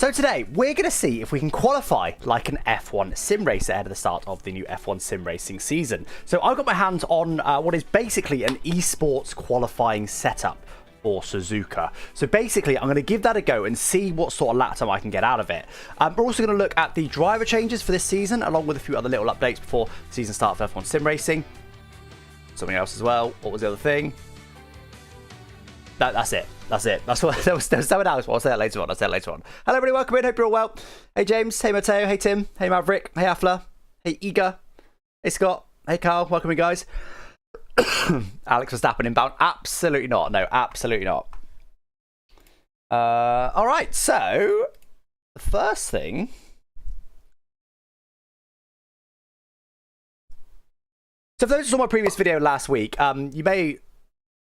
So today, we're going to see if we can qualify like an F1 sim racer ahead of the start of the new F1 sim racing season. So I've got my hands on what is basically an esports qualifying setup for Suzuka. So basically, I'm going to give that a go and see what sort of lap time I can get out of it. We're also going to look at the driver changes for this season, along with a few other little updates before the season starts for F1 sim racing. Something else as well. What was the other thing? That's it. That's what there was someone else. I'll say that later on. Hello, everybody. Welcome in. Hope you're all well. Hey, James. Hey, Matteo. Hey, Tim. Hey, Maverick. Hey, Afla. Hey, Iga. Hey, Scott. Hey, Carl. Welcome in, guys. Alex Verstappen inbound. Absolutely not. No, absolutely not. All right. So the first thing. So for those who saw my previous video last week, you may.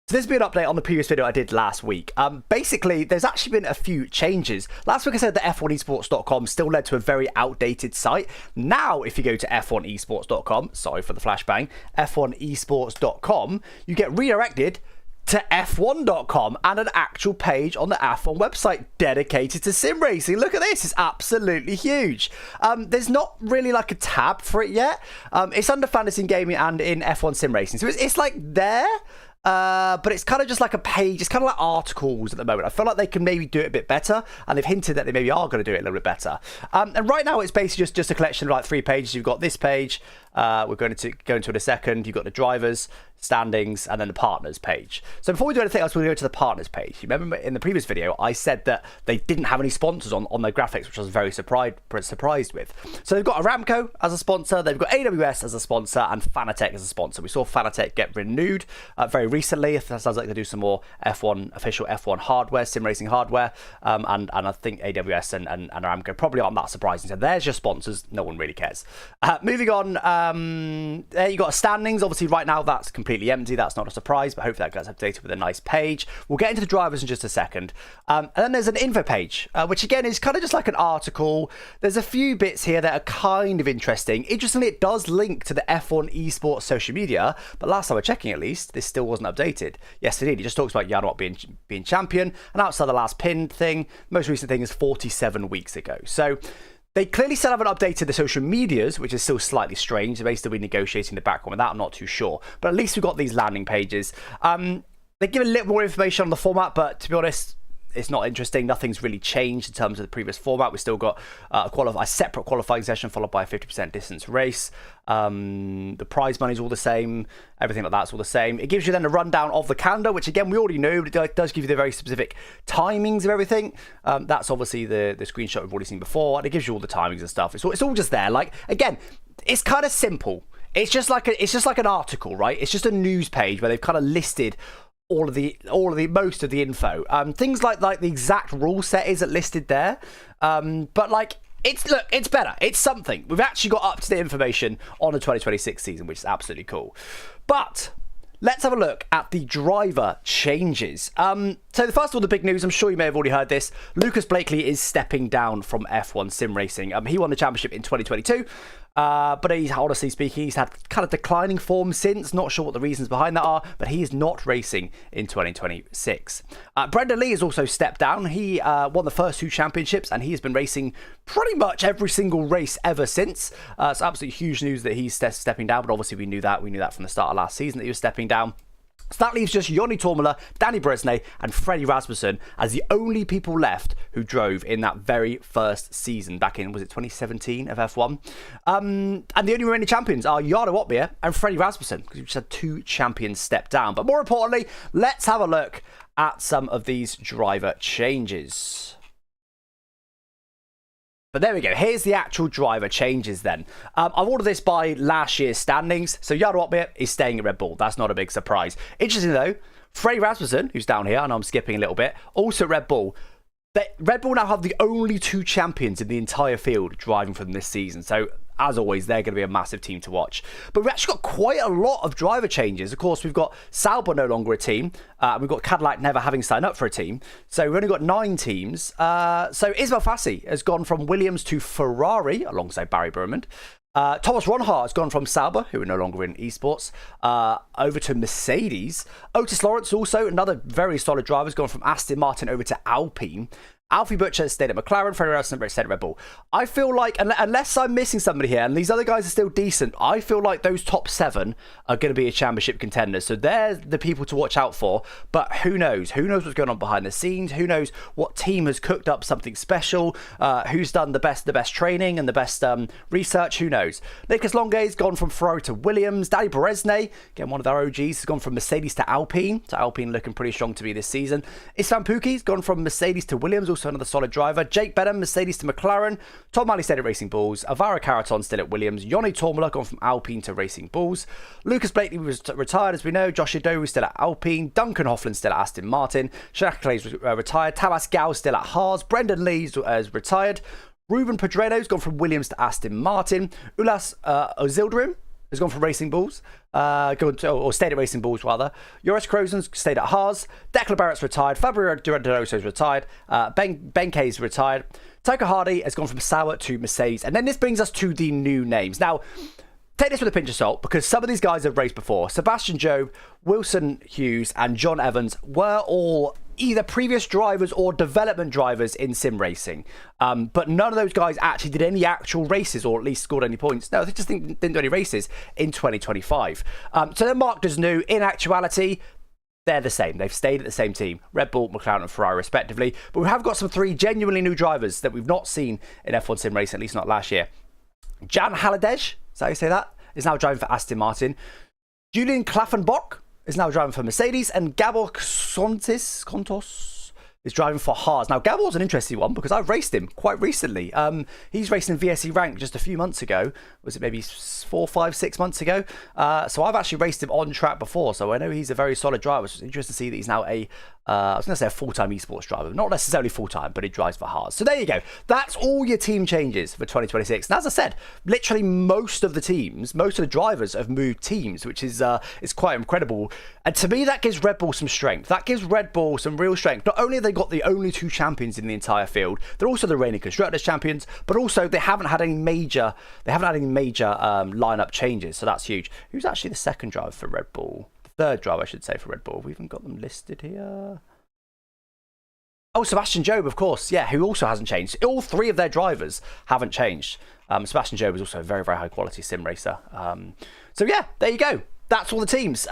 So this will be an update on the previous video I did last week. Basically, there's actually been a few changes. Last week I said that F1esports.com still led to a very outdated site. Now, if you go to F1esports.com, sorry for the flashbang, F1esports.com, you get redirected to F1.com and an actual page on the F1 website dedicated to sim racing. Look at this, it's absolutely huge. There's not really like a tab for it yet. It's under fantasy gaming and in F1 sim racing. So it's like there. But it's kind of just like a page. It's kind of like articles at the moment. I feel like they can maybe do it a bit better, and they've hinted that they maybe are going to do it a little bit better. And right now, it's basically just a collection of like 3 pages. You've got this page. We're going to go into it in a second. You've got the drivers, standings, and then the partners page. So before we do anything else, we'll go to the partners page. You remember in the previous video, I said that they didn't have any sponsors on their graphics, which I was very surprised with. So they've got Aramco as a sponsor, they've got AWS as a sponsor, and Fanatec as a sponsor. We saw Fanatec get renewed very recently. It sounds like they do some more official F1 hardware, sim racing hardware, and I think AWS and Aramco probably aren't that surprising. So there's your sponsors. No one really cares. Moving on, there you got standings. Obviously, right now that's completely empty. That's not a surprise, but hopefully that gets updated with a nice page. We'll get into the drivers in just a second. And then there's an info page, which again is kind of just like an article. There's a few bits here that are kind of interesting. Interestingly, it does link to the F1 esports social media, but last time I was checking, at least, this still wasn't updated. Yes, indeed. It just talks about Yarnot being champion, and outside the last pinned thing, most recent thing is 47 weeks ago. So they clearly still haven't updated the social medias, which is still slightly strange. They may still be negotiating the background with that. I'm not too sure. But at least we've got these landing pages. They give a little more information on the format, but to be honest, it's not interesting. Nothing's really changed in terms of the previous format. We've still got a separate qualifying session followed by a 50% distance race. The prize money is all the same. Everything like that's all the same. It gives you then a rundown of the calendar, which again, we already knew, but it does give you the very specific timings of everything. That's obviously the screenshot we've already seen before, and it gives you all the timings and stuff. It's all just there. Like, again, it's kind of simple. It's just like an article, right? It's just a news page where they've kind of listed all of the most of the info. Things like the exact rule set isn't listed there. But like it's better. It's something. We've actually got up to date information on the 2026 season, which is absolutely cool. But let's have a look at the driver changes. So the first of all, the big news, I'm sure you may have already heard this. Lucas Blakely is stepping down from F1 sim racing. He won the championship in 2022. But he's, honestly speaking, he's had kind of declining form since. Not sure what the reasons behind that are, but he is not racing in 2026. Brendan Lee has also stepped down. He won the first 2 championships, and he has been racing pretty much every single race ever since. It's absolutely huge news that he's stepping down, but obviously we knew that. We knew that from the start of last season that he was stepping down. So that leaves just Joni Tormula, Danny Bresnay, and Freddie Rasmussen as the only people left who drove in that very first season back in, was it 2017 of F1? And the only remaining champions are Jarno Opmeer and Freddie Rasmussen, because we've just had 2 champions step down. But more importantly, let's have a look at some of these driver changes. But there we go. Here's the actual driver changes then. I've ordered this by last year's standings. So Jarno Opmeer is staying at Red Bull. That's not a big surprise. Interesting though, Freddie Rasmussen, who's down here, and I'm skipping a little bit, also at Red Bull. Red Bull now have the only 2 champions in the entire field driving for them this season. So as always, they're going to be a massive team to watch. But we've actually got quite a lot of driver changes. Of course, we've got Sauber no longer a team. We've got Cadillac never having signed up for a team. So we've only got 9 teams. So Ismail Fassi has gone from Williams to Ferrari alongside Barry Burman. Thomas Ronhart has gone from Sauber, who are no longer in esports, over to Mercedes. Otis Lawrence, also another very solid driver, has gone from Aston Martin over to Alpine. Alfie Butcher stayed at McLaren, Freddie Russell stayed at Red Bull. I feel like, unless I'm missing somebody here, and these other guys are still decent, I feel like those top 7 are going to be a championship contender. So they're the people to watch out for. But who knows? Who knows what's going on behind the scenes? Who knows what team has cooked up something special? Who's done the best training and the best research? Who knows? Nicolas Longuet's gone from Ferrari to Williams. Danny Beresne, again, one of their OGs, has gone from Mercedes to Alpine. So Alpine looking pretty strong to me this season. Istvan Pukki's gone from Mercedes to Williams, also another solid driver. Jake Benham, Mercedes to McLaren. Tom Malley stayed at Racing Bulls. Alvaro Caraton still at Williams. Yoni Tormula gone from Alpine to Racing Bulls. Lucas Blakely was retired, as we know. Josh Idowu still at Alpine. Duncan Hoffland still at Aston Martin. Shaq Clay's retired. Tamas Gao still at Haas. Brendan Lee's retired. Ruben Pedreno's gone from Williams to Aston Martin. Ulas Ozildirim has gone from Racing Bulls, or stayed at Racing Bulls rather. Joris Krozen's stayed at Haas. Declan Barrett's retired. Fabio Dorodosso's retired. Ben Kay's retired. Taika Hardy has gone from Sauer to Mercedes. And then this brings us to the new names. Now, take this with a pinch of salt, because some of these guys have raced before. Sebastian Jobe, Wilson Hughes, and John Evans were all either previous drivers or development drivers in sim racing. But none of those guys actually did any actual races, or at least scored any points. No, they just didn't do any races in 2025. So they're marked as new. In actuality, they're the same. They've stayed at the same team, Red Bull, McLaren and Ferrari respectively. But we have got some 3 genuinely new drivers that we've not seen in F1 sim racing, at least not last year. Jan Haladej, is that how you say that? Is now driving for Aston Martin. Julian Klaffenbach is now driving for Mercedes, and Gabor Kontos is driving for Haas. Now, Gabor's an interesting one because I've raced him quite recently. He's racing in VSC rank just a few months ago. Was it maybe 4, 5, 6 months ago? So I've actually raced him on track before, so I know he's a very solid driver. So it's interesting to see that he's now I was going to say a full-time esports driver. Not necessarily full-time, but he drives for Haas. So there you go. That's all your team changes for 2026. And as I said, literally most of the teams, most of the drivers have moved teams, which is quite incredible. And to me, that gives Red Bull some strength. That gives Red Bull some real strength. Not only have they got the only 2 champions in the entire field, they're also the reigning constructors champions, but also they haven't had any major lineup changes. So that's huge. Who's actually the second driver for Red Bull? Third driver, I should say, for Red Bull. We even got them listed here. Oh, Sebastian Jobe, of course. Yeah, who also hasn't changed. All 3 of their drivers haven't changed. Sebastian Jobe is also a very, very high-quality sim racer. So, yeah, there you go. That's all the teams.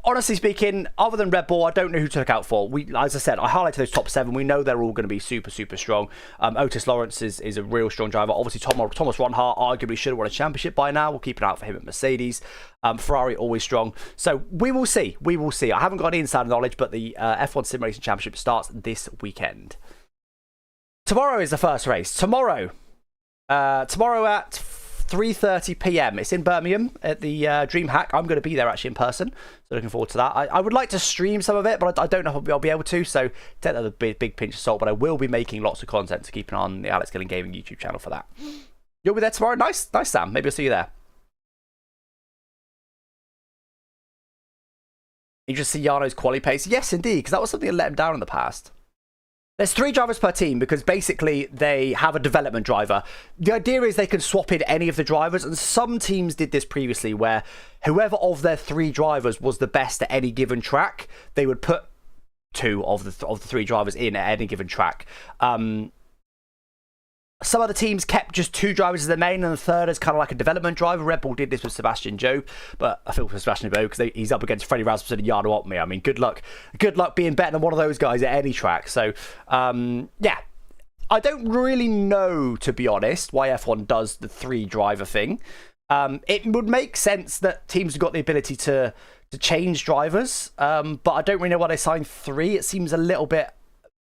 Honestly speaking, other than Red Bull, I don't know who to look out for. As I said, I highlighted those top 7. We know they're all going to be super, super strong. Otis Lawrence is a real strong driver. Obviously, Thomas Ronhart arguably should have won a championship by now. We'll keep an eye out for him at Mercedes. Ferrari, always strong. So we will see. We will see. I haven't got any insider knowledge, but the F1 Sim Racing Championship starts this weekend. Tomorrow is the first race. Tomorrow at 3:30 p.m. It's in Birmingham at the DreamHack. I'm going to be there actually in person, so looking forward to that. I would like to stream some of it, but I don't know if I'll be able to, so take that with a big pinch of salt. But I will be making lots of content to keep an eye on the Alex Gillon Gaming YouTube channel for that. You'll be there tomorrow? Nice, Sam. Maybe I'll see you there. You just see Jarno's quali pace? Yes, indeed, because that was something that let him down in the past. There's 3 drivers per team because basically they have a development driver. The idea is they can swap in any of the drivers, and some teams did this previously where whoever of their 3 drivers was the best at any given track, they would put 2 of the 3 drivers in at any given track. Some other teams kept just 2 drivers as their main, and the third is kind of like a development driver. Red Bull did this with Sebastian Jobe, but I feel for Sebastian Jobe because he's up against Freddie Rasmussen and Jarno Opme. I mean, good luck being better than one of those guys at any track. So, yeah. I don't really know, to be honest, why F1 does the 3 driver thing. It would make sense that teams have got the ability to change drivers, but I don't really know why they signed 3. It seems a little bit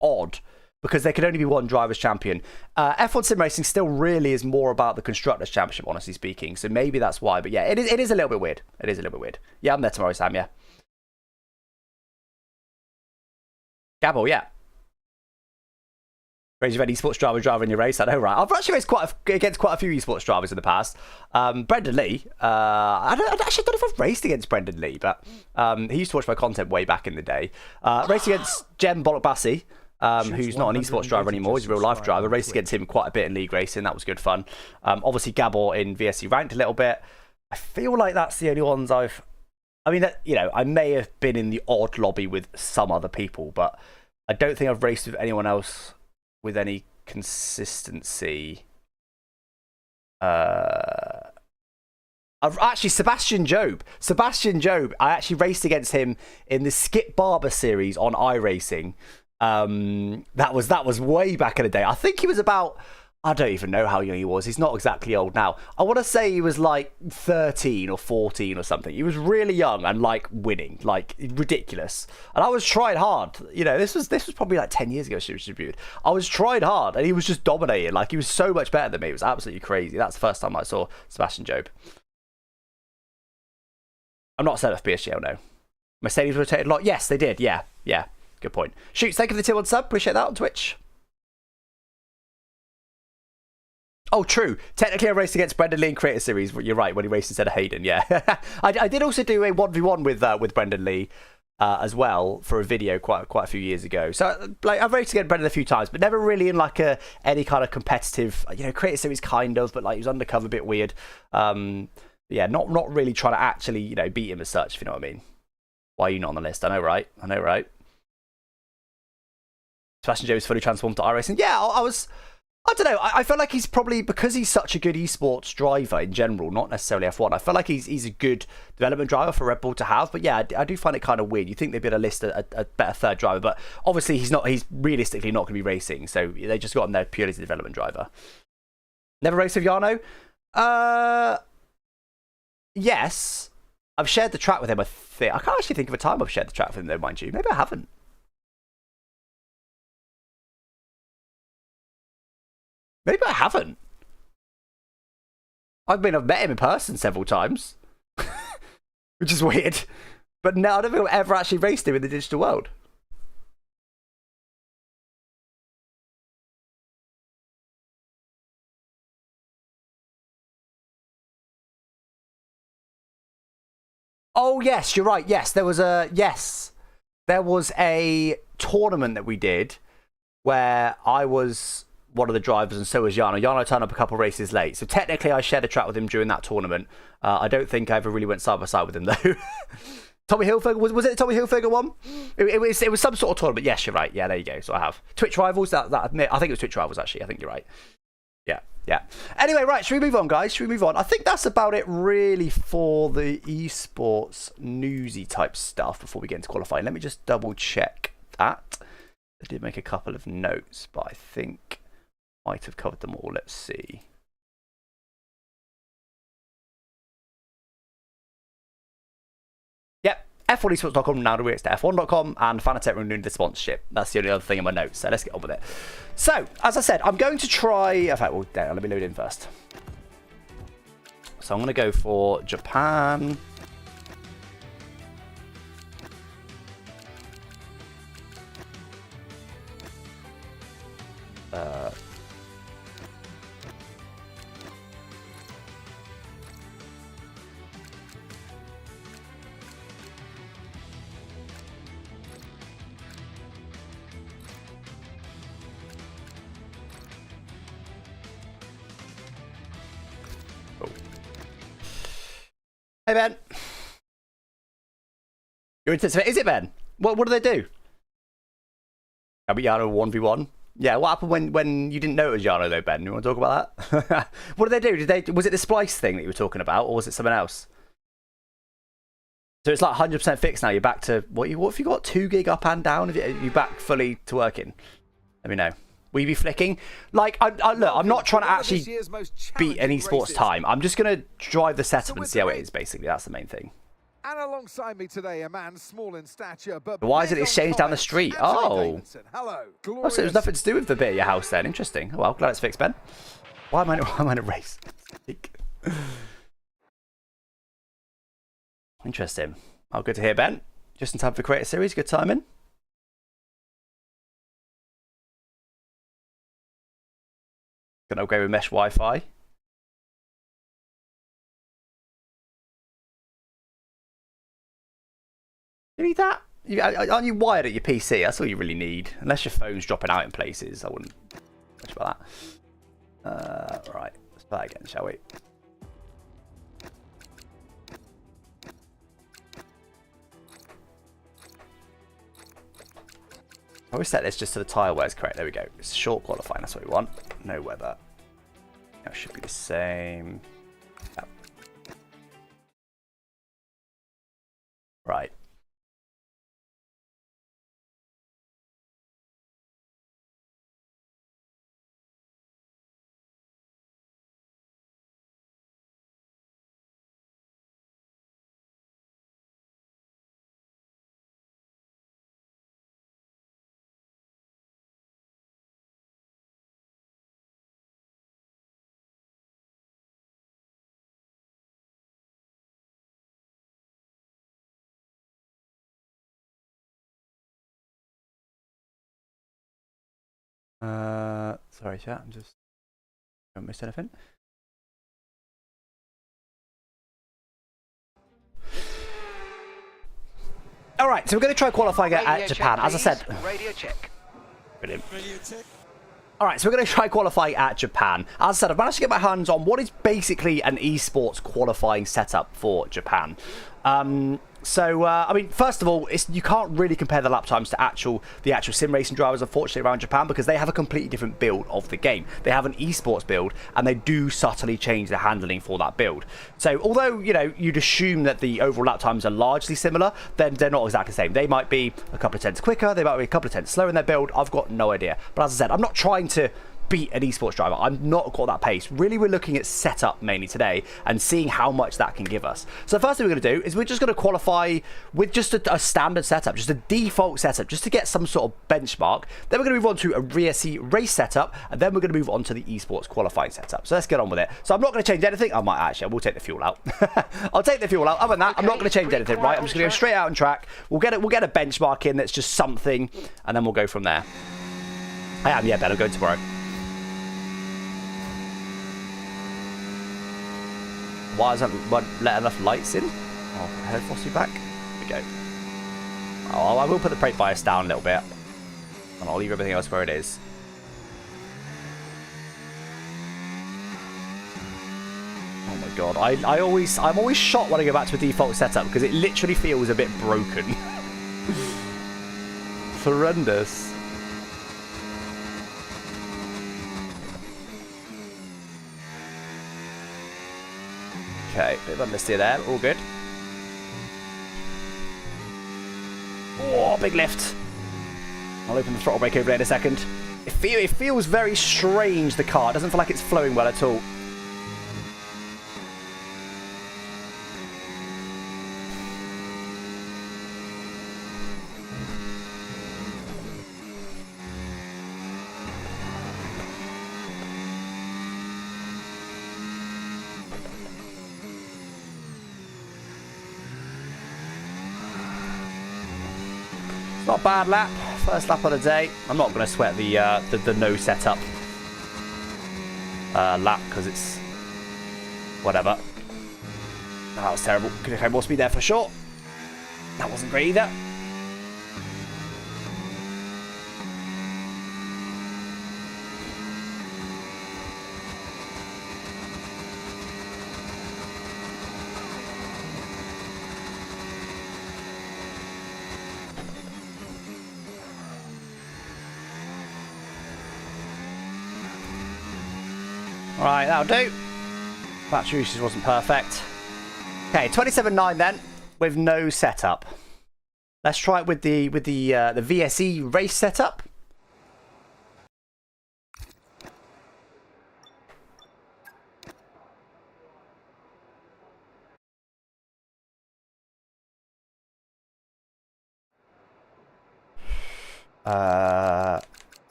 odd, because there could only be 1 driver's champion. F1 Sim Racing still really is more about the Constructors' Championship, honestly speaking. So maybe that's why. But yeah, it is a little bit weird. It is a little bit weird. Yeah, I'm there tomorrow, Sam, yeah. Gabo, yeah. Raise your esports driver in your race. I know, right? I've actually raced against quite a few esports drivers in the past. Brendan Lee. I actually don't know if I've raced against Brendan Lee, but he used to watch my content way back in the day. Raced against Jem Bollock-Bassi. Who's not an esports driver anymore, he's a real life driver. Raced against him quite a bit in league racing, that was good fun. Obviously Gabor in VSC ranked a little bit. I feel like that's the only ones I may have been in the odd lobby with some other people, but I don't think I've raced with anyone else with any consistency. Actually, Sebastian Job. I actually raced against him in the Skip Barber series on iRacing. That was way back in the day. I think he was about, I don't even know how young he was. He's not exactly old now. I want to say he was like 13 or 14 or something. He was really young and like winning, like ridiculous. And I was trying hard. You know, this was probably like 10 years ago she was debuted. I was trying hard and he was just dominating. Like he was so much better than me. It was absolutely crazy. That's the first time I saw Sebastian Job. I'm not set up for PSG, no. Mercedes rotated a lot. Yes, they did. Yeah. Good point. Shoots, thank you for the tier 1 sub. Appreciate that on Twitch. Oh, true. Technically, I raced against Brendan Lee in Creator Series. You're right, when he raced instead of Hayden, yeah. I did also do a 1v1 with Brendan Lee as well for a video quite a few years ago. So, like, I've raced against Brendan a few times, but never really in like any kind of competitive, Creator Series kind of, but like he was undercover, a bit weird. Yeah, not really trying to actually, beat him as such, if you know what I mean. Why are you not on the list? I know, right? Sebastian Job is fully transformed to iRacing. Yeah, I don't know. I feel like he's probably, because he's such a good esports driver in general, not necessarily F1, I feel like he's a good development driver for Red Bull to have. But yeah, I do find it kind of weird. You think they'd be able to list a better third driver, but obviously he's realistically not going to be racing. So they just got him there purely as a development driver. Never raced with Jarno? Yes. I've shared the track with him, I think. I can't actually think of a time I've shared the track with him, though, mind you. Maybe I haven't. Maybe I haven't. I've met him in person several times. Which is weird. But no, I don't think I've ever actually raced him in the digital world. Oh yes, you're right. Yes, there was a tournament that we did where I was one of the drivers and so was Jarno. Jarno turned up a couple of races late, so technically I shared a track with him during that tournament. I don't think I ever really went side by side with him though. Tommy Hilfiger, was it the Tommy Hilfiger one? It was some sort of tournament. Yes, you're right. Yeah, there you go. So I have Twitch Rivals. I think it was Twitch Rivals actually. I think you're right. Yeah. Anyway, right, should we move on, guys? Should we move on? I think that's about it, really, for the esports newsy type stuff before we get into qualifying. Let me just double check that. I did make a couple of notes, but I think I might have covered them all. Let's see. Yep, F1esports.com now to F1.com, and Fanatec renewed the sponsorship. That's the only other thing in my notes, so let's get on with it. So, as I said, I'm going to try... In fact, well, let me load in first. So I'm going to go for Japan. Hey, Ben. You're anticipating. Is it, Ben? What do they do? Jarno 1v1. Yeah, what happened when you didn't know it was Jarno, though, Ben? You want to talk about that? What did they do? Was it the splice thing that you were talking about, or was it something else? So it's like 100% fixed now. You're back to... What have you got? 2 gig up and down? Are you back fully to working? Let me know. Will you be flicking? Like, look, I'm not trying to actually beat an esports time. I'm just going to drive the setup and see how it is, basically. That's the main thing. And alongside me today, a man small in stature, but why is it exchanged down the street? Oh. Hello. Oh, so it was nothing to do with the bit of your house then. Interesting. Oh, well, glad it's fixed, Ben. Why am I in a race? Interesting. Oh, good to hear, Ben. Just in time for Creator Series. Good timing. Gonna go with mesh Wi-Fi. You need that? Aren't you wired at your PC? That's all you really need. Unless your phone's dropping out in places. I wouldn't much about that. Right, let's play again, shall we? I always set this just to the tyre wear is correct. There we go. It's short qualifying. That's what we want. No weather. That should be the same. Yep. Right. Sorry, chat. I'm just don't miss anything. All right, so we're going to try qualifying at Japan. As I said, radio check. Brilliant. All right, so we're going to try qualifying at Japan. As I said, I've managed to get my hands on what is basically an esports qualifying setup for Japan. I mean, first of all, you can't really compare the lap times to the actual sim racing drivers, unfortunately, around Japan, because they have a completely different build of the game. They have an esports build, and they do subtly change the handling for that build. So, although, you know, you'd assume that the overall lap times are largely similar, then they're not exactly the same. They might be a couple of tenths quicker, they might be a couple of tenths slower in their build. I've got no idea. But as I said, I'm not trying to beat an esports driver. I'm not got that pace. Really, we're looking at setup mainly today and seeing how much that can give us. So the first thing we're going to do is we're just going to qualify with just a standard setup, just a default setup, just to get some sort of benchmark. Then we're going to move on to a VSC race setup, and then we're going to move on to the esports qualifying setup. So let's get on with it. So I'm not going to change anything. I will take the fuel out. I'll take the fuel out. Other than that, I'm not going to change anything, right? I'm just going to go straight out on track. We'll get a benchmark in that's just something, and then we'll go from there. Ben, I'm going tomorrow. Why hasn't let enough lights in? Oh, head frosty back. Here we go. Oh, I will put the brake bias down a little bit. And I'll leave everything else where it is. Oh my god. I'm always shocked when I go back to a default setup because it literally feels a bit broken. It's horrendous. Okay, bit of understeer there, all good. Oh, big lift. I'll open the throttle brake over there in a second. It feels very strange, the car. It doesn't feel like it's flowing well at all. Not a bad lap. First lap of the day. I'm not going to sweat the no setup lap because it's whatever. Oh, that was terrible. Could have had more speed there for sure. That wasn't great either. Right, that'll do. Battery usage wasn't perfect. Okay, 27.9 then, with no setup. Let's try it with the VSE race setup.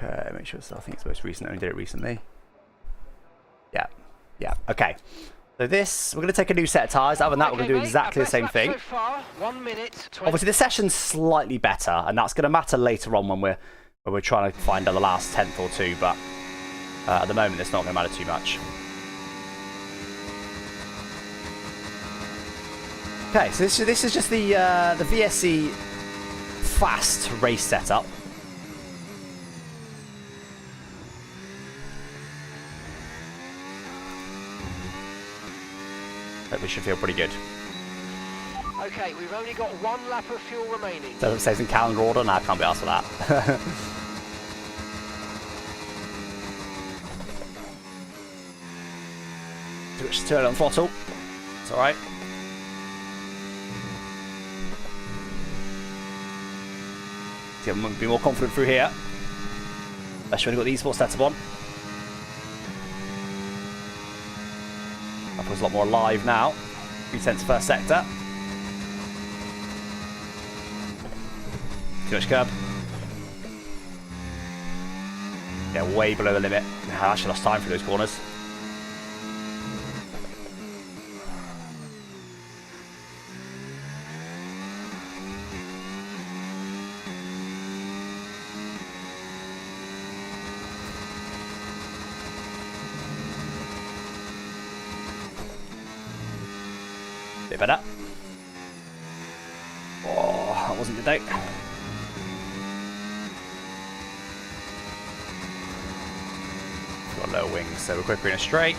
Okay, make sure I think it's the most recent. I only did it recently. Yeah. Okay. So this, we're going to take a new set of tyres. Other than that, we're going to do exactly the same thing. So far, 1 minute, Obviously, the session's slightly better, and that's going to matter later on when we're trying to find the last tenth or two. But at the moment, it's not going to matter too much. Okay, so this is just the VSC fast race setup. But we should feel pretty good. Okay, we've only got 1 lap of fuel remaining. Doesn't say it's in calendar order. Nah, I can't be asked for that. Too early on throttle. It's alright. See, I'm going to be more confident through here. Especially when you've got the esports setup on. That feels a lot more alive now. 3 cents first sector. Too much curb. Yeah, way below the limit. I actually lost time through those corners. Bit better. Oh, that wasn't good though. Got low wings, so we're quicker in a straight.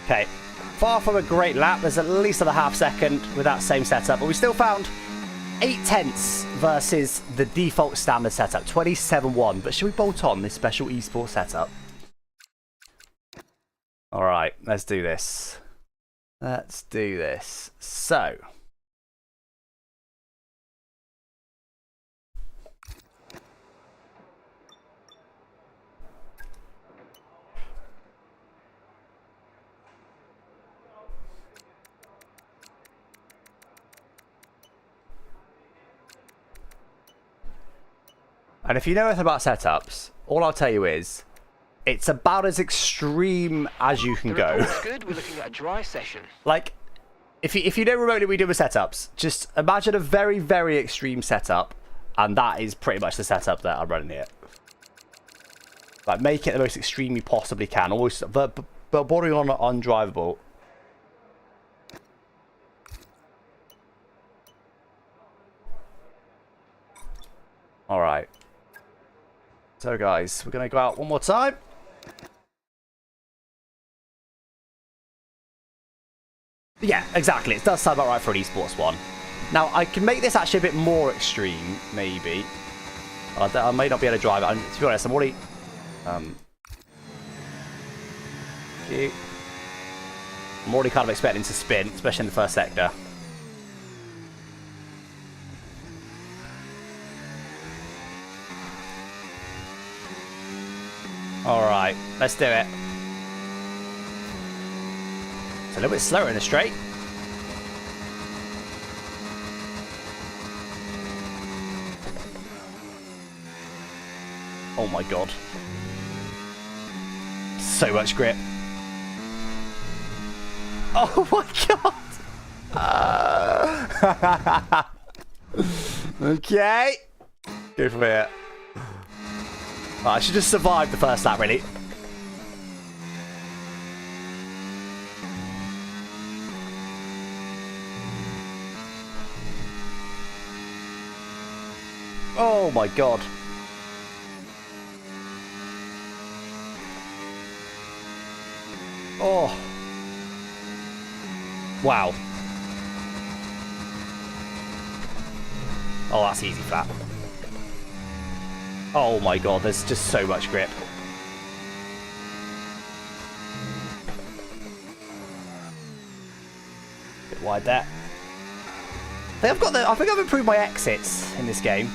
Okay, far from a great lap. There's at least a half second with that same setup, but we still found 8 tenths versus the default standard setup, 27.1. But should we bolt on this special esports setup? All right, let's do this. Let's do this. So. And if you know anything about setups, all I'll tell you is, it's about as extreme as you can go. That's good. We're looking at a dry session. Like, if you know remotely we do with setups, just imagine a very, very extreme setup, and that is pretty much the setup that I'm running here. Like, make it the most extreme you possibly can, always bordering on undrivable. All right. So guys, we're going to go out one more time. Yeah, exactly. It does sound about right for an esports one. Now, I can make this actually a bit more extreme, maybe. I may not be able to drive it. To be honest, I'm already... I'm already kind of expecting to spin, especially in the first sector. Alright, let's do it. It's a little bit slower in the straight. Oh my god. So much grip. Oh my god! Okay. Go from here. I should just survive the first lap, really. Oh my god. Oh. Wow. Oh, that's easy flat. Oh my god, there's just so much grip. Bit wide there. I think I've improved my exits in this game.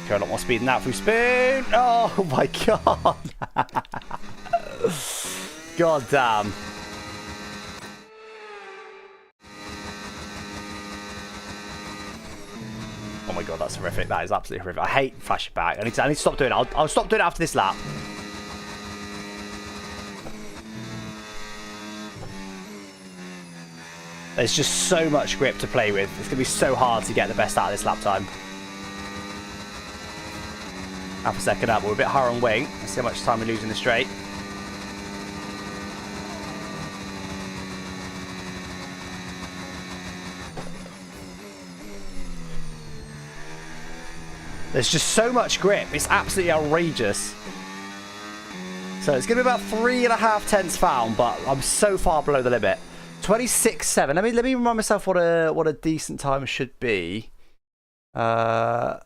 Go a lot more speed than that through spoon. Oh my god. God damn. Oh my god, that's horrific. That is absolutely horrific. I hate flashing back. I need to stop doing it. I'll stop doing it after this lap. There's just so much grip to play with. It's going to be so hard to get the best out of this lap time. half a second up. We're a bit higher on wing. Let's see how much time we lose in the straight. There's just so much grip. It's absolutely outrageous. So it's going to be about 3.5 tenths found, but I'm so far below the limit. 26.7. Let me remind myself what a decent time should be. Excellent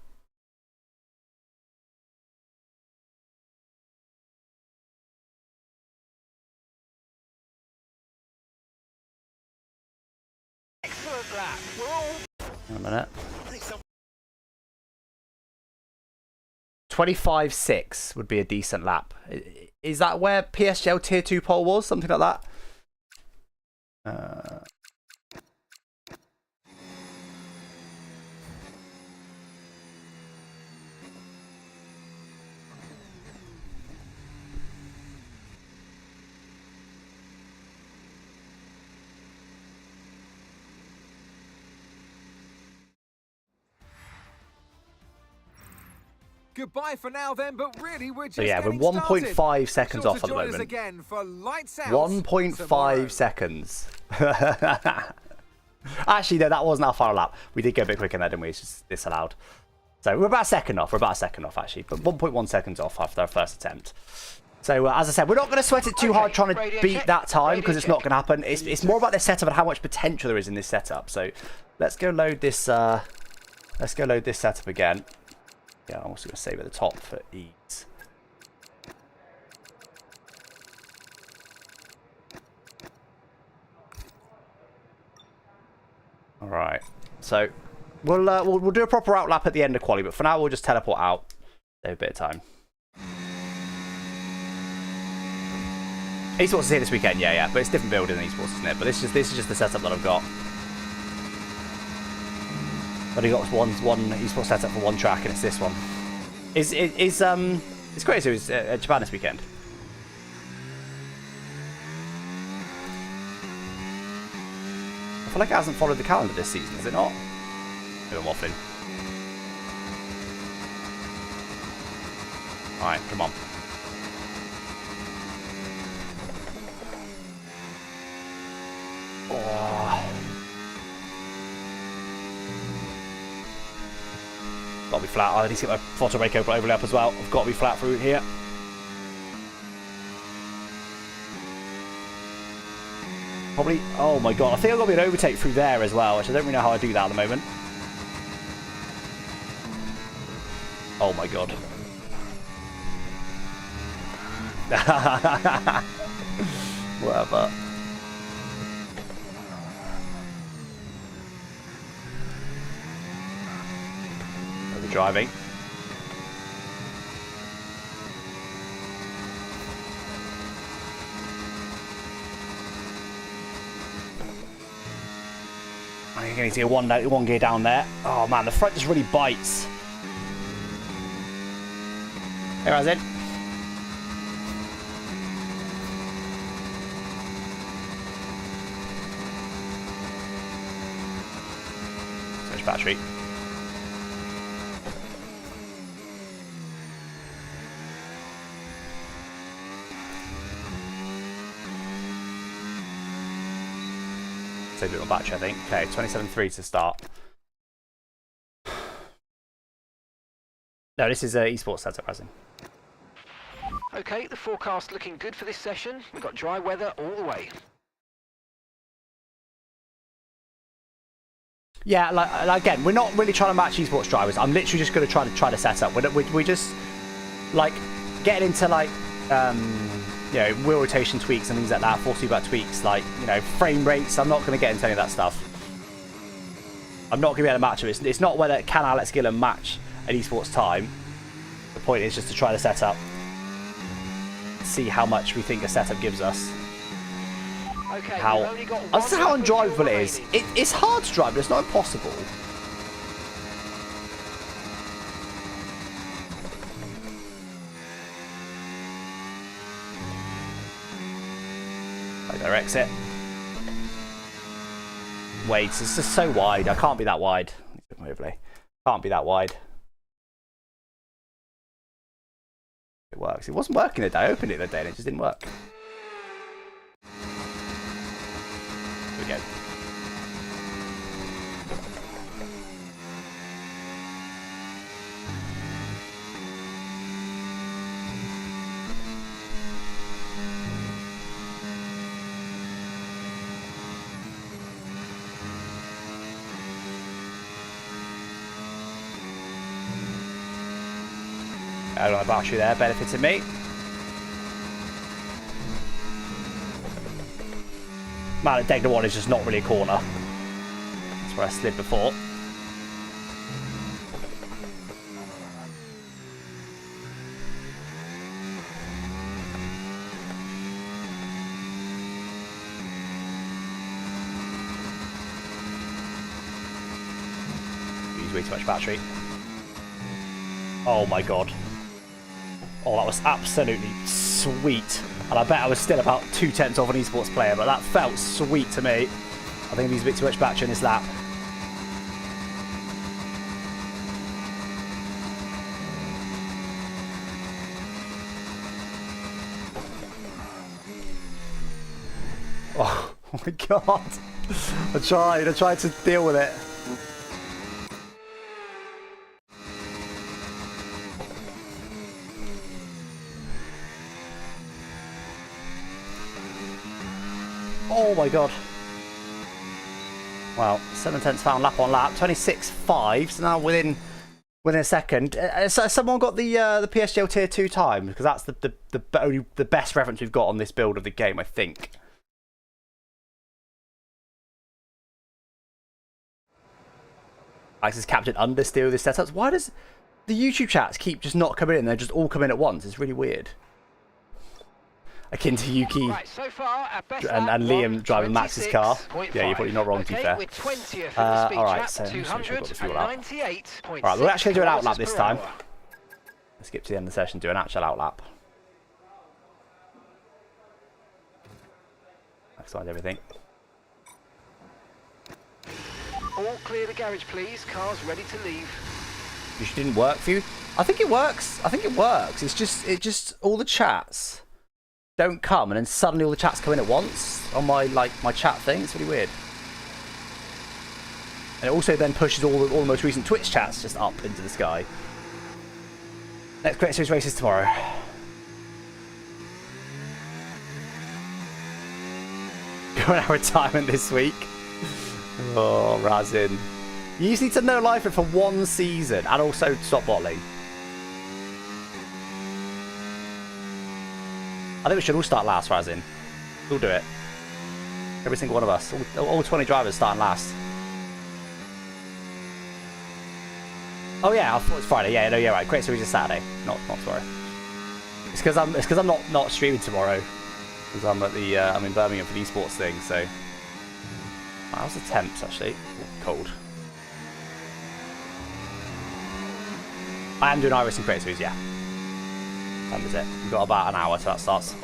lap. We're all... A minute. 25.6 would be a decent lap. Is that where PSGL Tier 2 pole was? Something like that? Goodbye for now then, but really we're just So yeah, we're getting 1.5 seconds started. off at the Join us moment. again for Lights Out 1.5 seconds. Actually, no, that wasn't our final lap. We did go a bit quicker there, didn't we? It's just disallowed. So we're about a second off. We're about a second off, actually. But 1.1 seconds off after our first attempt. So, as I said, we're not going to sweat it too hard trying to beat that time because it's not going to happen. It's more about the setup and how much potential there is in this setup. So let's go load this. Let's go load this setup again. Yeah, I'm also going to save at the top for ease. All right. So we'll do a proper outlap at the end of quali, but for now we'll just teleport out. Save a bit of time. Esports is here this weekend, yeah, but it's different build in Esports, isn't it? But this is just the setup that I've got. I've only got one Esports setup for one track, and it's this one. It's great. So it's Japan this weekend. I feel like it hasn't followed the calendar this season, is it not? Maybe I'm waffling. Alright, come on. Oh. Gotta be flat. I need to get my photo brake overlap as well. I've got to be flat through here. Probably. Oh my god. I think I've got to be an overtake through there as well, which I don't really know how I do that at the moment. Oh my god. Whatever. Driving. I'm going to see one gear down there. Oh man, the front just really bites. There I was in. Switch battery. Save a little battery, I think. Okay, 27.3 to start. No, this is Esports setup, Razing. Okay, the forecast looking good for this session. We've got dry weather all the way. Yeah, like again, we're not really trying to match Esports drivers. I'm literally just going to try to set up. We just like getting into like you know, wheel rotation tweaks and things like that, force feedback tweaks, like, you know, frame rates. I'm not going to get into any of that stuff. I'm not going to be able to match it. It's not whether can Alex Gillon match an Esports time. The point is just to try the setup, see how much we think a setup gives us. Okay, How that's how undrivable it is. It's hard to drive, but it's not impossible. Their exit. Wait, it's just so wide. I can't be that wide. Can't be that wide. works. It wasn't working the day. I opened it the day and it just didn't work. Here we go. I don't have battery there, benefiting me. Man, at Degner 1 is just not really a corner. That's where I slid before. Use way too much battery. Oh my god. Oh, that was absolutely sweet. And I bet I was still about 2/10 off an esports player, but that felt sweet to me. I think I used a bit too much battery in this lap. Oh my god. I tried to deal with it. Oh my god. Wow, 7/10 found lap on lap, 26.5, so now within a second. So someone got the PSGL tier 2 time, because that's the best reference we've got on this build of the game, I think. Alex is captain understeer this setups. Why does the YouTube chats keep just not coming in? They're just all coming in at once. It's really weird. Akin to Yuki Right, so far, our best and Liam driving Max's car. 26.5. Yeah, you're probably not wrong, to be fair. We're 20th in the speed Alright, trap, so let's make sure we've got the fuel out. 298.6 Alright, we'll actually do an outlap kilometers this per time. hour. Let's skip to the end of the session, do an actual outlap. Maximize everything. All clear the garage, please. Cars ready to leave. Which didn't work for you. I think it works. I think it works. It's just all the chats don't come, and then suddenly all the chats come in at once on my chat thing. It's really weird. And it also then pushes all the most recent Twitch chats just up into the sky. Next Great Series race is tomorrow. Going out retirement this week. Oh, Razin. You just need to no life it for one season and also stop bottling. I think we should all start last, Razin. We'll do it. Every single one of us. All 20 drivers starting last. Oh yeah, I thought it was Friday. Yeah, no, yeah, right. Great Series is Saturday, not tomorrow. It's because I'm not streaming tomorrow. Because I'm at the I'm in Birmingham for the esports thing. So how's the temps actually? Cold. I am doing iRacing Great Series, yeah. Time is it? We've got about an hour till that starts.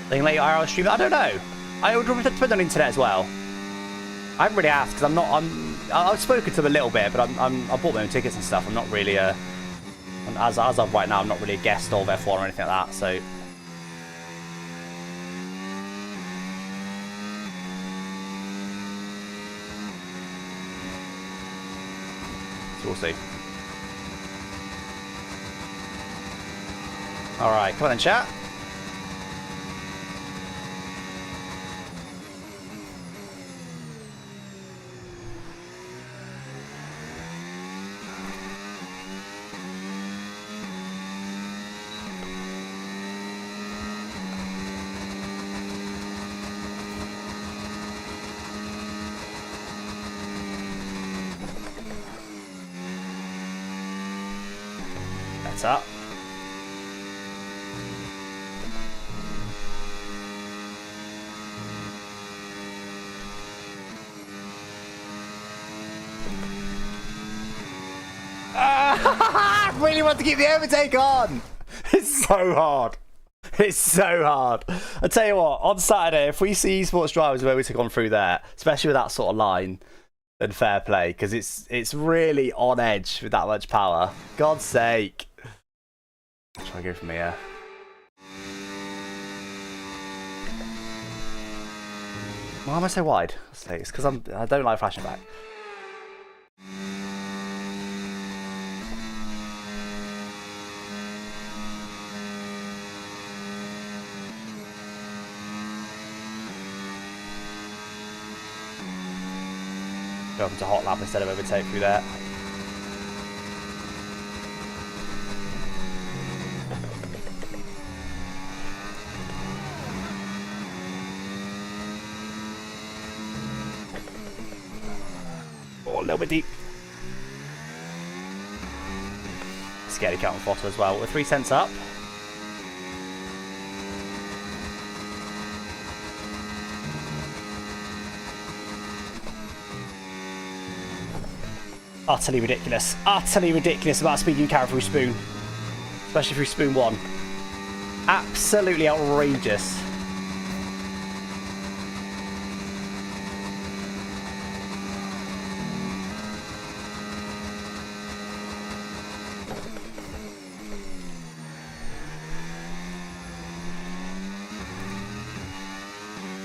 They can let you IRL stream it? I don't know. I would depend on internet as well. I haven't really asked because I've spoken to them a little bit, but I bought my own tickets and stuff. I'm not really as of right now, I'm not really a guest of F1 or anything like that. So. We'll see. Alright, come on then, chat. That's up. I really want to keep the overtake on. It's so hard. It's so hard. I tell you what, on Saturday, if we see esports drivers where we took on through there, especially with that sort of line, then fair play, because it's really on edge with that much power. God's sake. I'll try to go from here. Why am I so wide? It's because I don't like flashing back. Go up to Outlap instead of overtake through there. Oh, a little bit deep. Scary count on Fotter as well. We're 3 cents up. Utterly ridiculous. Utterly ridiculous about speed you can carry through Spoon. Especially through Spoon 1. Absolutely outrageous.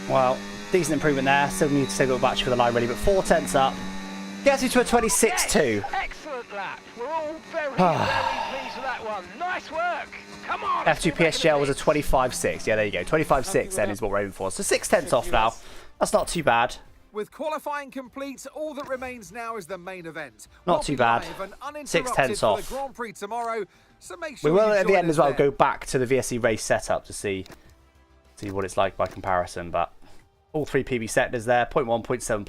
Well, decent improvement there. Still need to take a little battery for the line ready, but 4 tenths up. Gets you to a 26.2. Excellent lap. We're all very, very pleased with that one. Nice work. Come on. F2 PSGL was a 25.6. Yeah, there you go. 25.6 then is what we're aiming for. So 6 tenths off now. That's not too bad. With qualifying complete, all that remains now is the main event. Not too bad. 6 tenths off. The Grand Prix tomorrow, so make sure we will you at the join end us as well there. go back to the VSC race setup to see what it's like by comparison. But all 3 PB sectors there. 0.1, 0.7,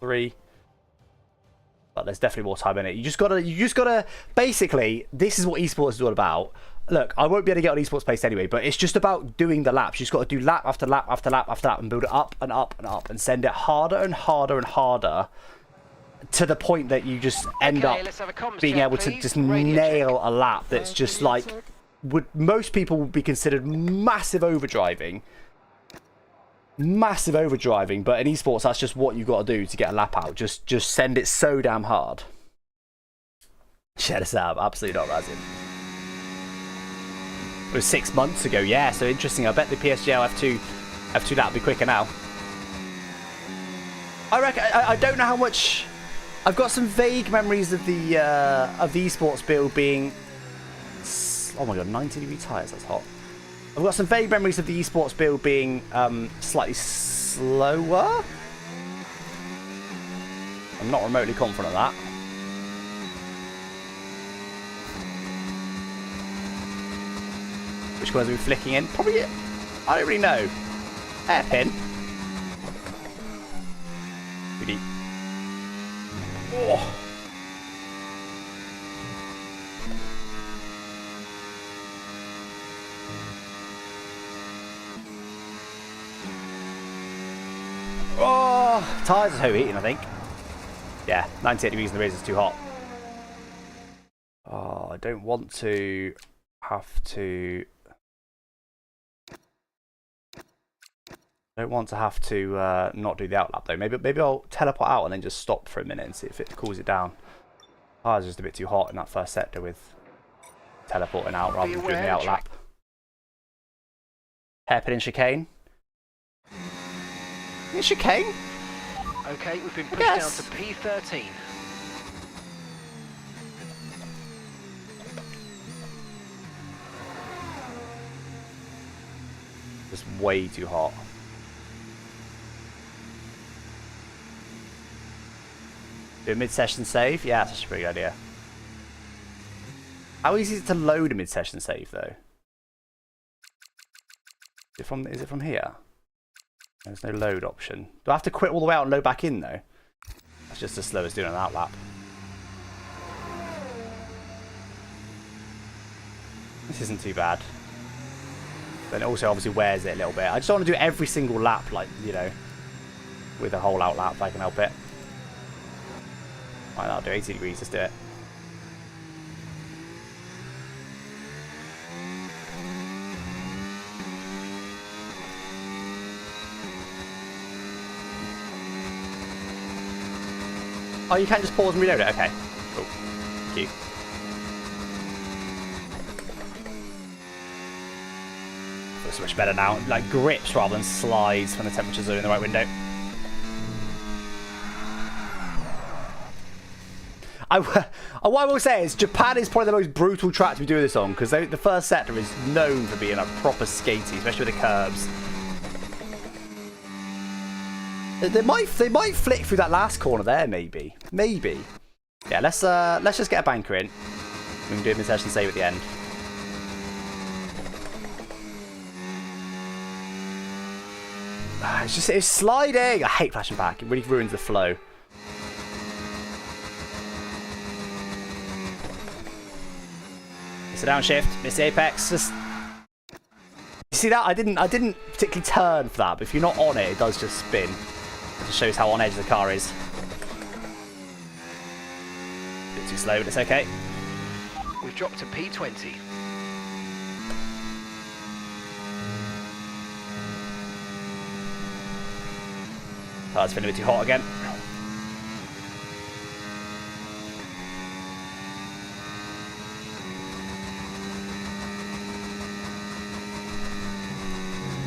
0.3. But there's definitely more time in it. You just gotta basically, this is what esports is all about. Look, I won't be able to get on esports pace anyway, but it's just about doing the laps. You just got to do lap after lap after lap after lap and build it up and up and up and send it harder and harder and harder to the point that you just end up being able to just nail a lap that's just like, would most people would be considered massive overdriving. Massive overdriving, but in esports that's just what you got to do to get a lap out. Just send it so damn hard. Share this out, absolutely not razzing. It was 6 months ago, yeah, so interesting. I bet the PSGL F2 lap will be quicker now. I reckon, I don't know how much. I've got some vague memories of the esports build being, oh my god, 90-degree tyres, that's hot. I've got some vague memories of the esports build being slightly slower. I'm not remotely confident of that. Which ones are we flicking in? Probably, I don't really know. Hairpin. Too deep. Oh. Oh, tyres are overheating, I think. Yeah, 98 degrees in the race is too hot. Oh, I don't want to have to. I don't want to have to not do the outlap though. Maybe I'll teleport out and then just stop for a minute and see if it cools it down. Tyres are just a bit too hot in that first sector with teleporting out rather than doing the outlap. Hairpin and chicane. Chicane? Okay, we've been pushed down to P13. Just way too hot. Do a mid-session save? Yeah, that's actually a pretty good idea. How easy is it to load a mid-session save though? Is it from here? There's no load option. Do I have to quit all the way out and load back in though? That's just as slow as doing an outlap. This isn't too bad. Then it also obviously wears it a little bit. I just don't want to do every single lap, like, you know, with a whole outlap if I can help it. Right, I'll do 80 degrees, let's do it. Oh, you can't just pause and reload it? Okay. Cool. Thank you. Feels so much better now. Like grips rather than slides when the temperatures are in the right window. What I will say is Japan is probably the most brutal track to be doing this on, because the first sector is known for being a proper skatey, especially with the curbs. They might flick through that last corner there, maybe. Maybe. Yeah, let's just get a banker in. We can do a mid-session save at the end. It's sliding. I hate flashing back. It really ruins the flow. Miss a downshift. Miss the apex. Just you see that? I didn't particularly turn for that, but if you're not on it, it does just spin. It just shows how on edge the car is. A bit too slow, but it's okay. We've dropped to P20. Oh, it's feeling a bit too hot again.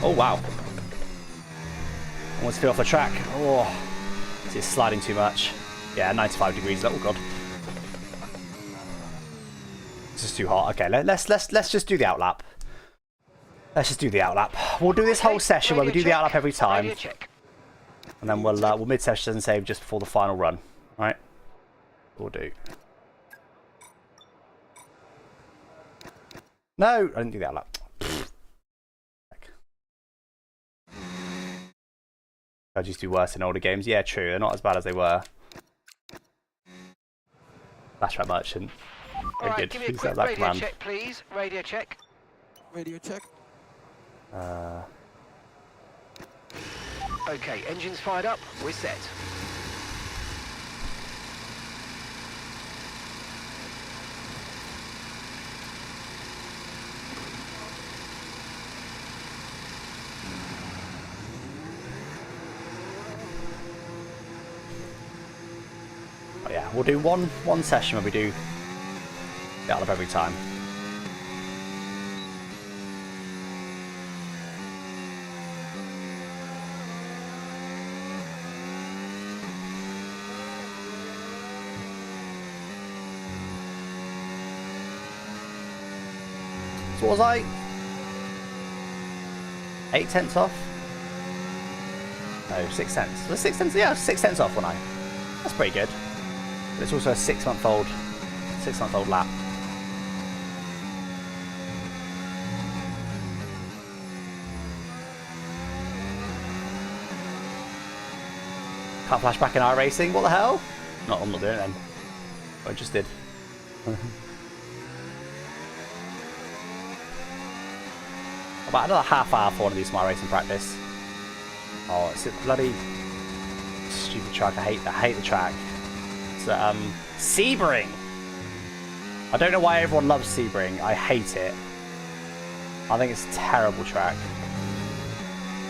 Oh wow. Almost feel off the track. Oh, it's sliding too much. Yeah, 95 degrees. Oh god. This is too hot. Okay, let's just do the outlap. Let's just do the outlap. We'll do this whole session where we do the outlap every time. And then we'll mid-session save just before the final run. Right? We'll do. No, I didn't do the outlap. I just do worse in older games. Yeah, true. They're not as bad as they were. Flashback merchant. Very Alright, good. give me a quick radio check, please. Radio check. Radio check. Okay, engines fired up. We're set. Oh, yeah, we'll do one session where we do the outlap every time. So what was I? 8 tenths off? No, 6 tenths. Was it 6 tenths? Yeah, 6 tenths off, wasn't I? That's pretty good. But it's also a 6-month-old lap. Can't flash back in our racing. What the hell? No, I'm not doing it then. I just did. About another half hour for one of these my racing practice. Oh, it's a bloody stupid track. I hate the track. It's Sebring. I don't know why everyone loves Sebring. I hate it. I think it's a terrible track.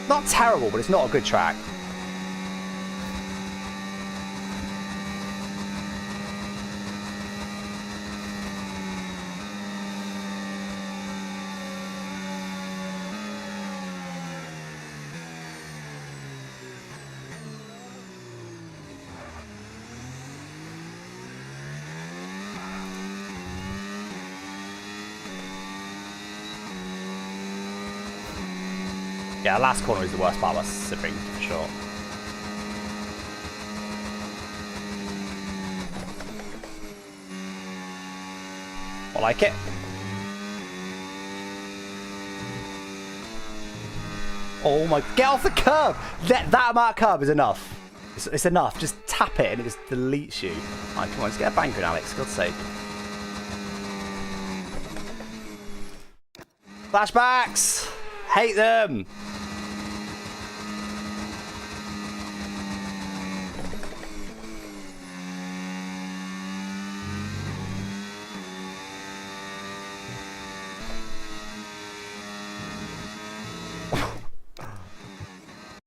Not terrible, but it's not a good track. Yeah, last corner is the worst part of Sebring, for sure. I like it. Oh my, get off the curb! That amount of curb is enough. It's enough, just tap it and it just deletes you. Alright, come on, let's get a banker in, Alex, for God's sake. Flashbacks! Hate them!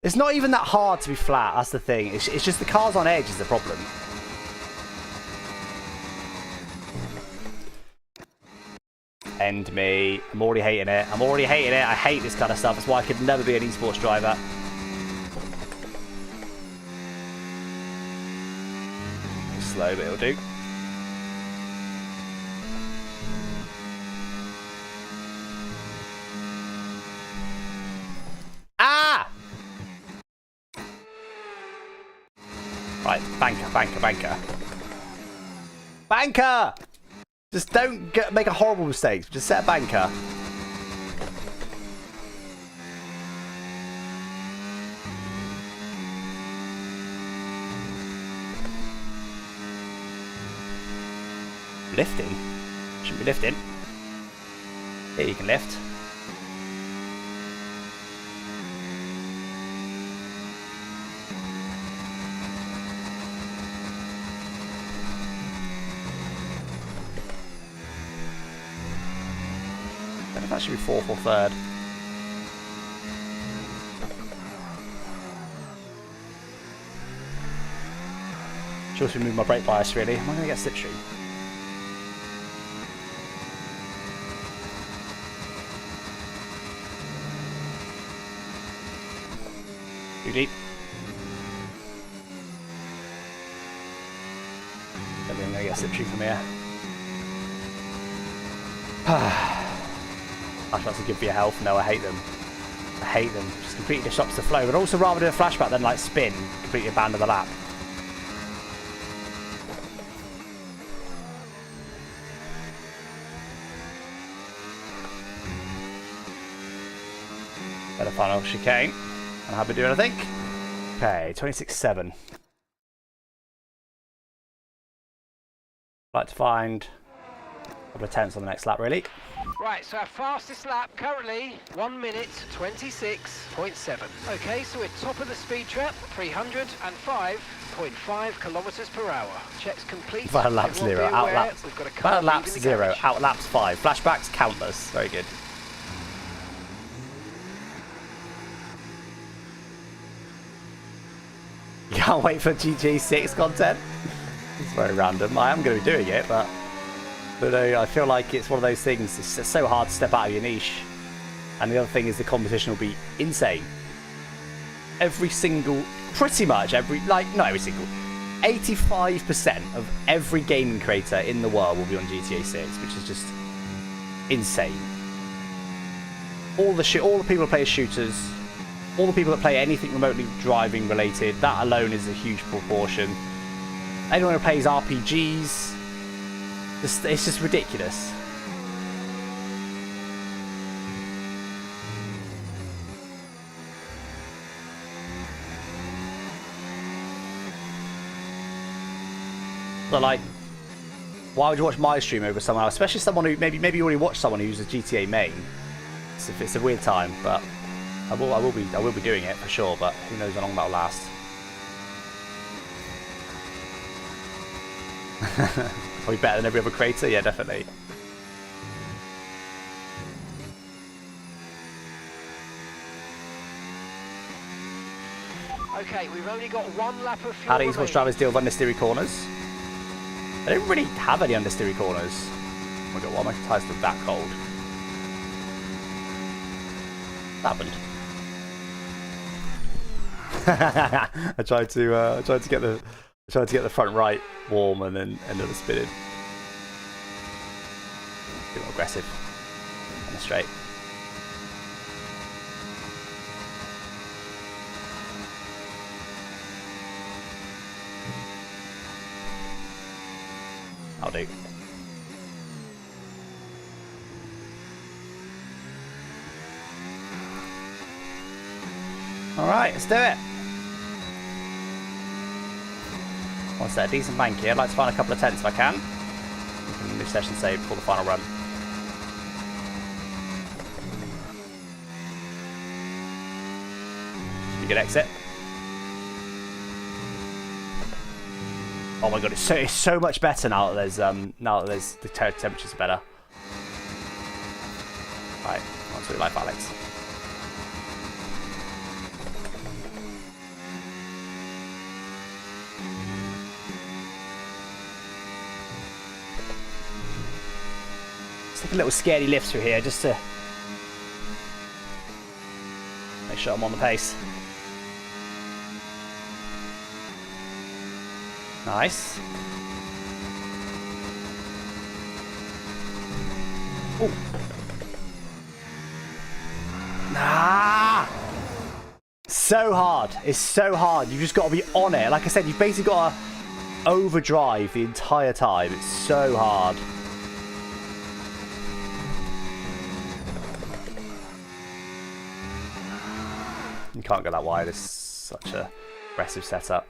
It's not even that hard to be flat, that's the thing. It's just the car's on edge is the problem. End me. I'm already hating it. I'm already hating it. I hate this kind of stuff. That's why I could never be an esports driver. Slow, but it'll do. Ah! Right, banker, banker, banker. Banker! Just don't make a horrible mistake. Just set a banker. Lifting? Shouldn't be lifting. Here you can lift. That should be fourth or third. Should also move my brake bias really. Am I going to get slipstream? Too deep. Don't think I'm going to get slipstream from here. Flashbacks are good for your health. No, I hate them. I hate them. Just completely disrupts the flow. But also rather do a flashback than like spin, completely abandon the lap. Better final chicane. And how we doing, I think? Okay, 26.7. I'd like to find a couple of tenths on the next lap, really. Right, so our fastest lap currently 1 minute 26.7. Okay, so we're top of the speed trap, 305.5 kilometers per hour. Checks complete. Final lap 0, outlaps. We've got a Final lap 0, outlaps 5. Flashbacks countless. Very good. You can't wait for GG6 content. It's very random. I am going to be doing it, but I feel like it's one of those things. It's just so hard to step out of your niche. And the other thing is the competition will be insane. Pretty much every, like, not every single, 85% of every gaming creator in the world will be on GTA 6, which is just insane. All the people that play as shooters, all the people that play anything remotely driving related, that alone is a huge proportion. Anyone who plays RPGs, it's just ridiculous. But like, why would you watch my stream over someone else? Especially someone who maybe you already watched someone who's a GTA main. It's a weird time, but I will be doing it for sure. But who knows how long that'll last? Probably better than every other creator, yeah, definitely. Okay, we've only got one lap of fuel. How do esports drivers deal with understeery corners? They don't really have any understeery corners. Oh my god, why am I tires still that cold? What happened? I tried to get the front right warm and then ended up spinning. A bit more aggressive on the straight. I'll do. Alright, let's do it. What's that? A decent bank here. I'd like to find a couple of tenths if I can. New session save before the final run. You can exit. Oh my god, it's so much better now that there's the temperatures are better. Right, on to life, Alex. Just take a little scaredy lift through here just to make sure I'm on the pace. Nice. Oh. Nah. So hard. It's so hard. You've just got to be on it. Like I said, you've basically got to overdrive the entire time. It's so hard. You can't go that wide. It's such a aggressive setup.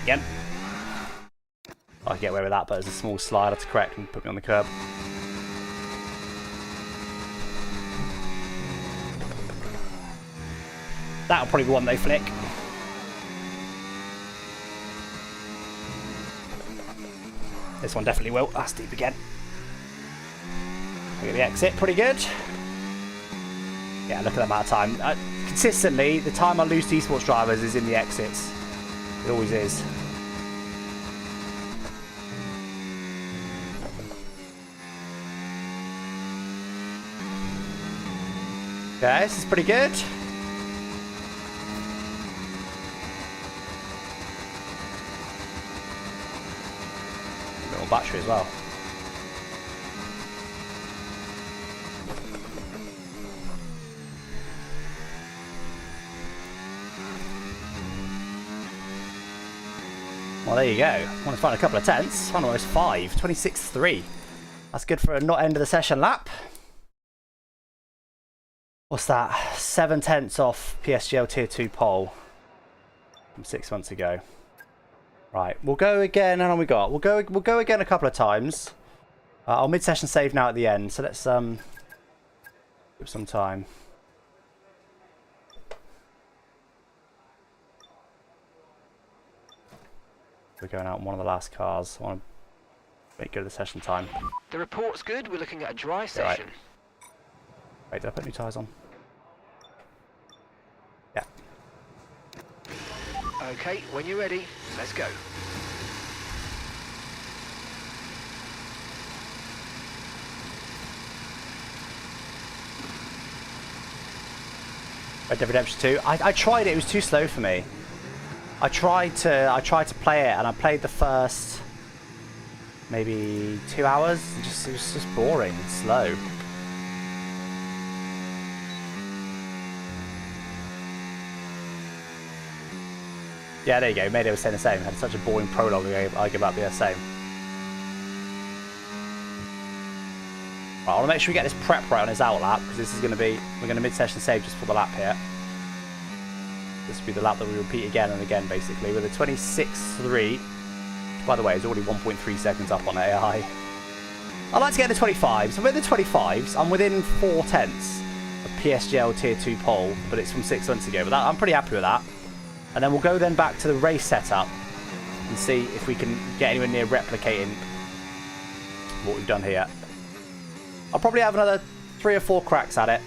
Again. I can get away with that, but there's a small slider to correct and put me on the curb. That'll probably be one they flick. This one definitely will. That's deep again. Look at the exit, pretty good. Yeah, look at the amount of time. Consistently, the time I lose to esports drivers is in the exits. It always is. Okay, this is pretty good. A bit more battery as well. Well, there you go. I want to find a couple of tenths. Found almost 5. 26.3. That's good for a not end of the session lap. What's that? 7 tenths off PSGL Tier 2 pole from 6 months ago. Right, we'll go again. How long we got? We'll go again a couple of times. I'll mid-session save now at the end. So let's give some time. We're going out in one of the last cars. I want to make good of the session time. The report's good. We're looking at a dry session. Right. Wait, did I put new tyres on? Yeah. Okay, when you're ready, let's go. Red Dead Redemption 2. I tried it. It was too slow for me. I tried to play it, and I played the first maybe 2 hours. It was just boring and slow. Yeah, there you go. Mayday was saying the same. Had such a boring prologue. I give up. Yeah, same. Right, I want to make sure we get this prep right on his outlap, because this is going to be, we're going to mid-session save just for the lap here. This will be the lap that we repeat again and again, basically, with a 26.3. By the way, it's already 1.3 seconds up on AI. I'd like to get the 25s. So with the 25s, I'm within 4 tenths of PSGL Tier 2 pole, but it's from 6 months ago. But that, I'm pretty happy with that. And then we'll go then back to the race setup and see if we can get anywhere near replicating what we've done here. I'll probably have another 3 or 4 cracks at it.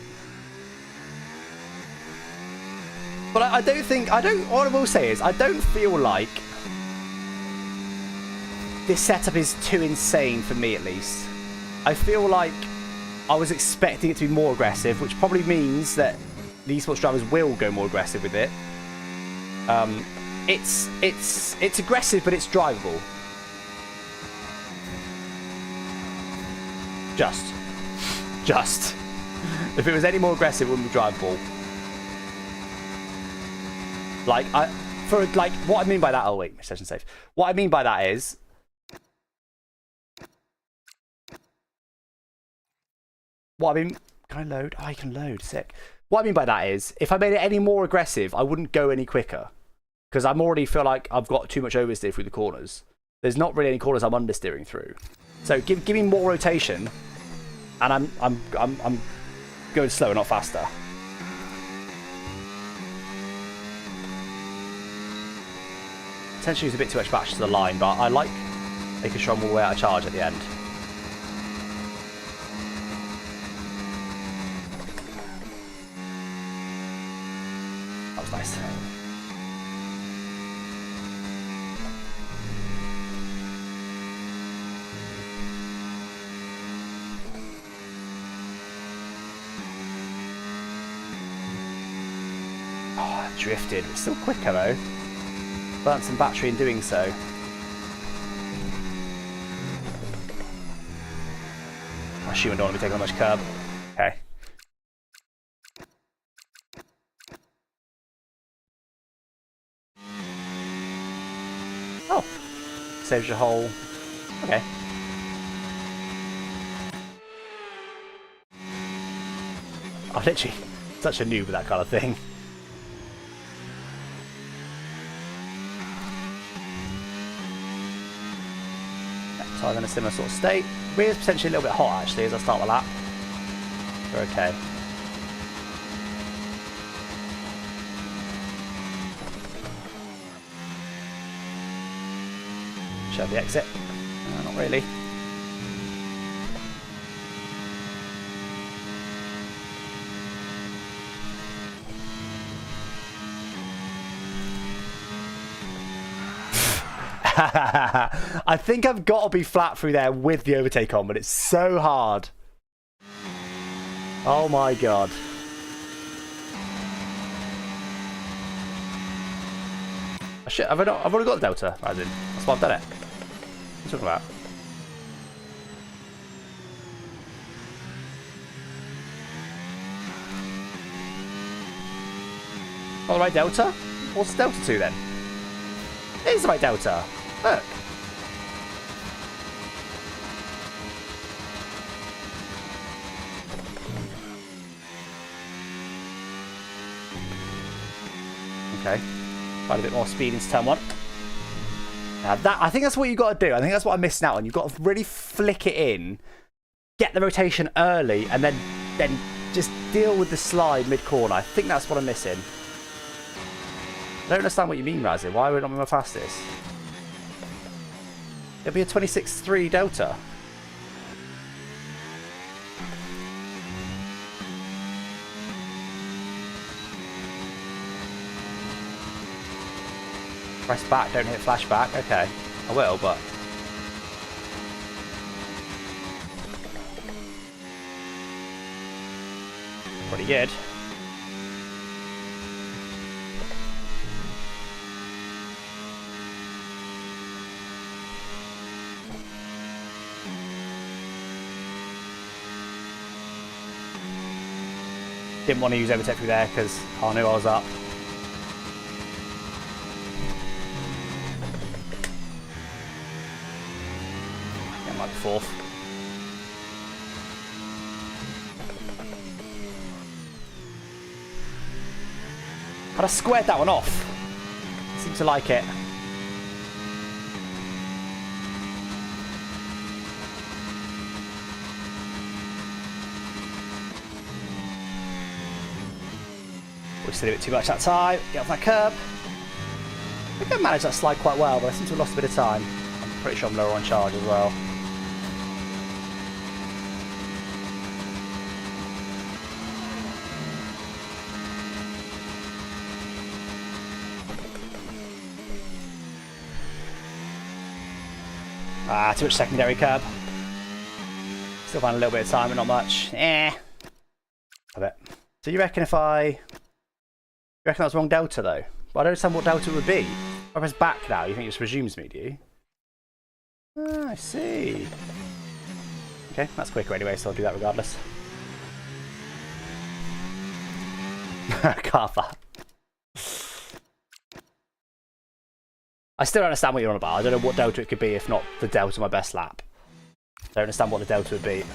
But I don't think, what I will say is, I don't feel like this setup is too insane for me, at least. I feel like I was expecting it to be more aggressive, which probably means that the esports drivers will go more aggressive with it. It's aggressive, but it's drivable. Just. If it was any more aggressive, it wouldn't be drivable. Like, what I mean by that, oh wait, session safe. What I mean by that is, can I load? Oh, I can load, sick. What I mean by that is, if I made it any more aggressive, I wouldn't go any quicker. Because I already feel like I've got too much oversteer through the corners. There's not really any corners I'm understeering through. So give me more rotation, and I'm going slower, not faster. Potentially use a bit too much battery to the line, but I like making sure I'm all the way out of charge at the end. That was nice. Oh, drifted. It's still quicker though. Burnt some battery in doing so. I assume I don't want to be taking that much curb. Okay. Oh. Saves your whole... Okay. I'm literally such a noob with that kind of thing. So I'm in a similar sort of state. Rear's potentially a little bit hot actually as I start the lap. We're okay. Show the exit. No, not really. I think I've got to be flat through there with the overtake on, but it's so hard. Oh my god. Oh, shit, I've already got the delta, as in. That's why I've done it. What are you talking about? Not the right delta? What's the delta to then? It is the right delta. Look. Okay. Quite a bit more speed into turn one. Now that, I think that's what you got to do. I think that's what I'm missing out on. You've got to really flick it in, get the rotation early, and then just deal with the slide mid-corner. I think that's what I'm missing. I don't understand what you mean, Razzie. Why would I not be my fastest? It'll be a 26.3 delta. Press back, don't hit flashback. Okay, I will, but... pretty good. Didn't want to use overtake through there because I knew I was up. Yeah, might be fourth. Had I squared that one off. Seemed to like it. We just did a bit too much that time. Get off that curb. I think I managed that slide quite well, but I seem to have lost a bit of time. I'm pretty sure I'm lower on charge as well. Ah, too much secondary curb. Still find a little bit of time, but not much. A bit. So you reckon if I... You reckon that was wrong delta though? But I don't understand what delta would be. If I press back now, you think it just resumes me, do you? Ah, I see. Okay, that's quicker anyway, so I'll do that regardless. Carver. I still don't understand what you're on about. I don't know what delta it could be if not the delta my best lap. I don't understand what the delta would be. It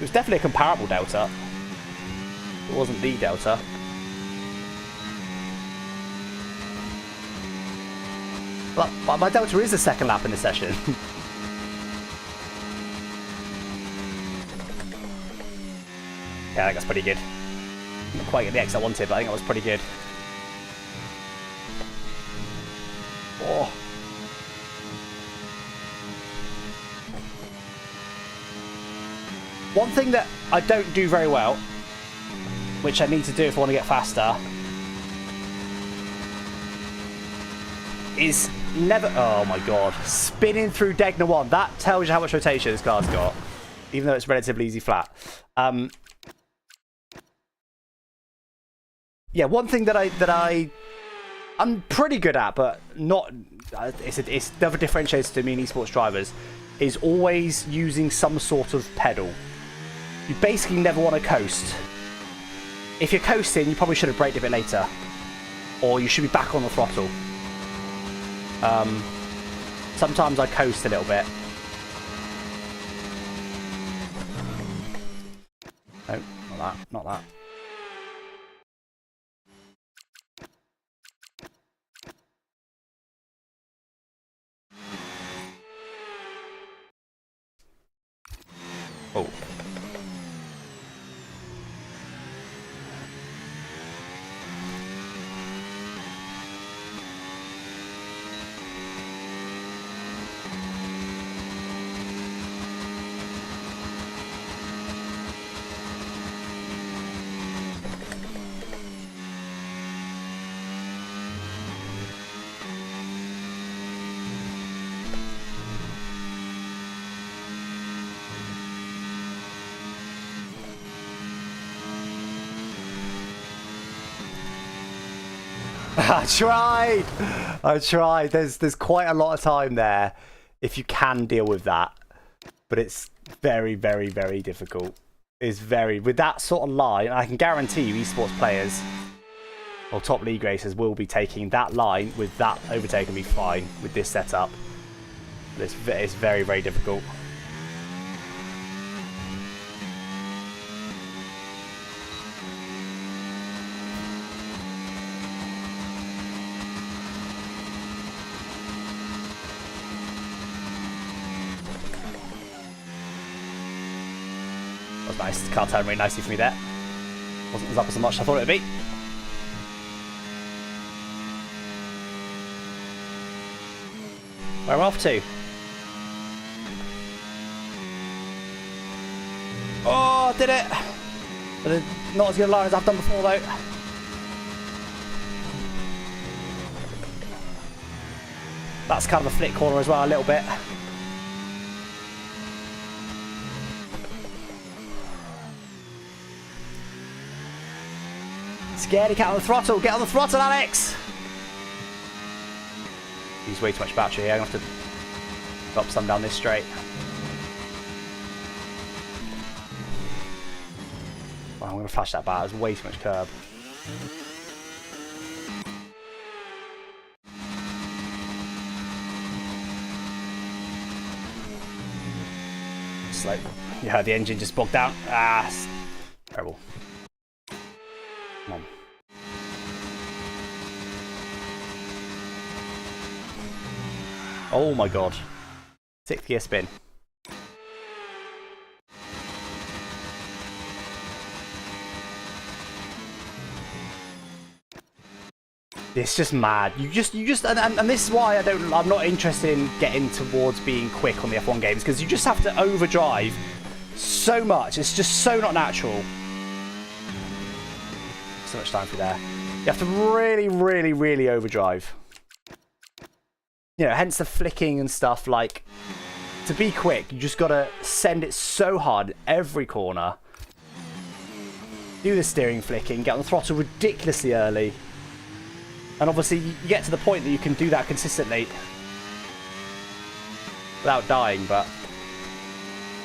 was definitely a comparable delta. It wasn't the delta. But my delta is the second lap in the session. Yeah, I think that's pretty good. Not quite get the X I wanted, but I think that was pretty good. Oh. One thing that I don't do very well, which I need to do if I want to get faster, is never... Oh my god. Spinning through Degner 1. That tells you how much rotation this car's got. Even though it's relatively easy flat. yeah, one thing that I'm pretty good at, but not. It's never differentiates to me in esports drivers, is always using some sort of pedal. You basically never want to coast. If you're coasting, you probably should have braked a bit later, or you should be back on the throttle. Sometimes I coast a little bit. No, not that, not that. Oh. I tried. There's quite a lot of time there if you can deal with that, but it's very, very, very difficult. It's very, with that sort of line, I can guarantee you esports players or top league racers will be taking that line with that overtake and be fine with this setup. But it's very, very difficult. That was nice. The car turned really nicely for me there. Wasn't as up as much as I thought it would be. Where am I off to? Oh, did it! But not as good a line as I've done before though. That's kind of a flick corner as well, a little bit. Scaredy cat on the throttle. Get on the throttle, Alex! Use way too much battery here. I'm going to have to drop some down this straight. Well, I'm going to flash that back. There's way too much curb. Slow. You heard the engine just bogged down. Ah, it's terrible. Come on. Oh my god. 6th gear spin. It's just mad. You just and this is why I'm not interested in getting towards being quick on the F1 games, because you just have to overdrive so much. It's just so not natural. So much time for there. You have to really, really, really overdrive. You know, hence the flicking and stuff. Like, to be quick, you just gotta send it so hard every corner. Do the steering flicking, get on the throttle ridiculously early. And obviously, you get to the point that you can do that consistently without dying, but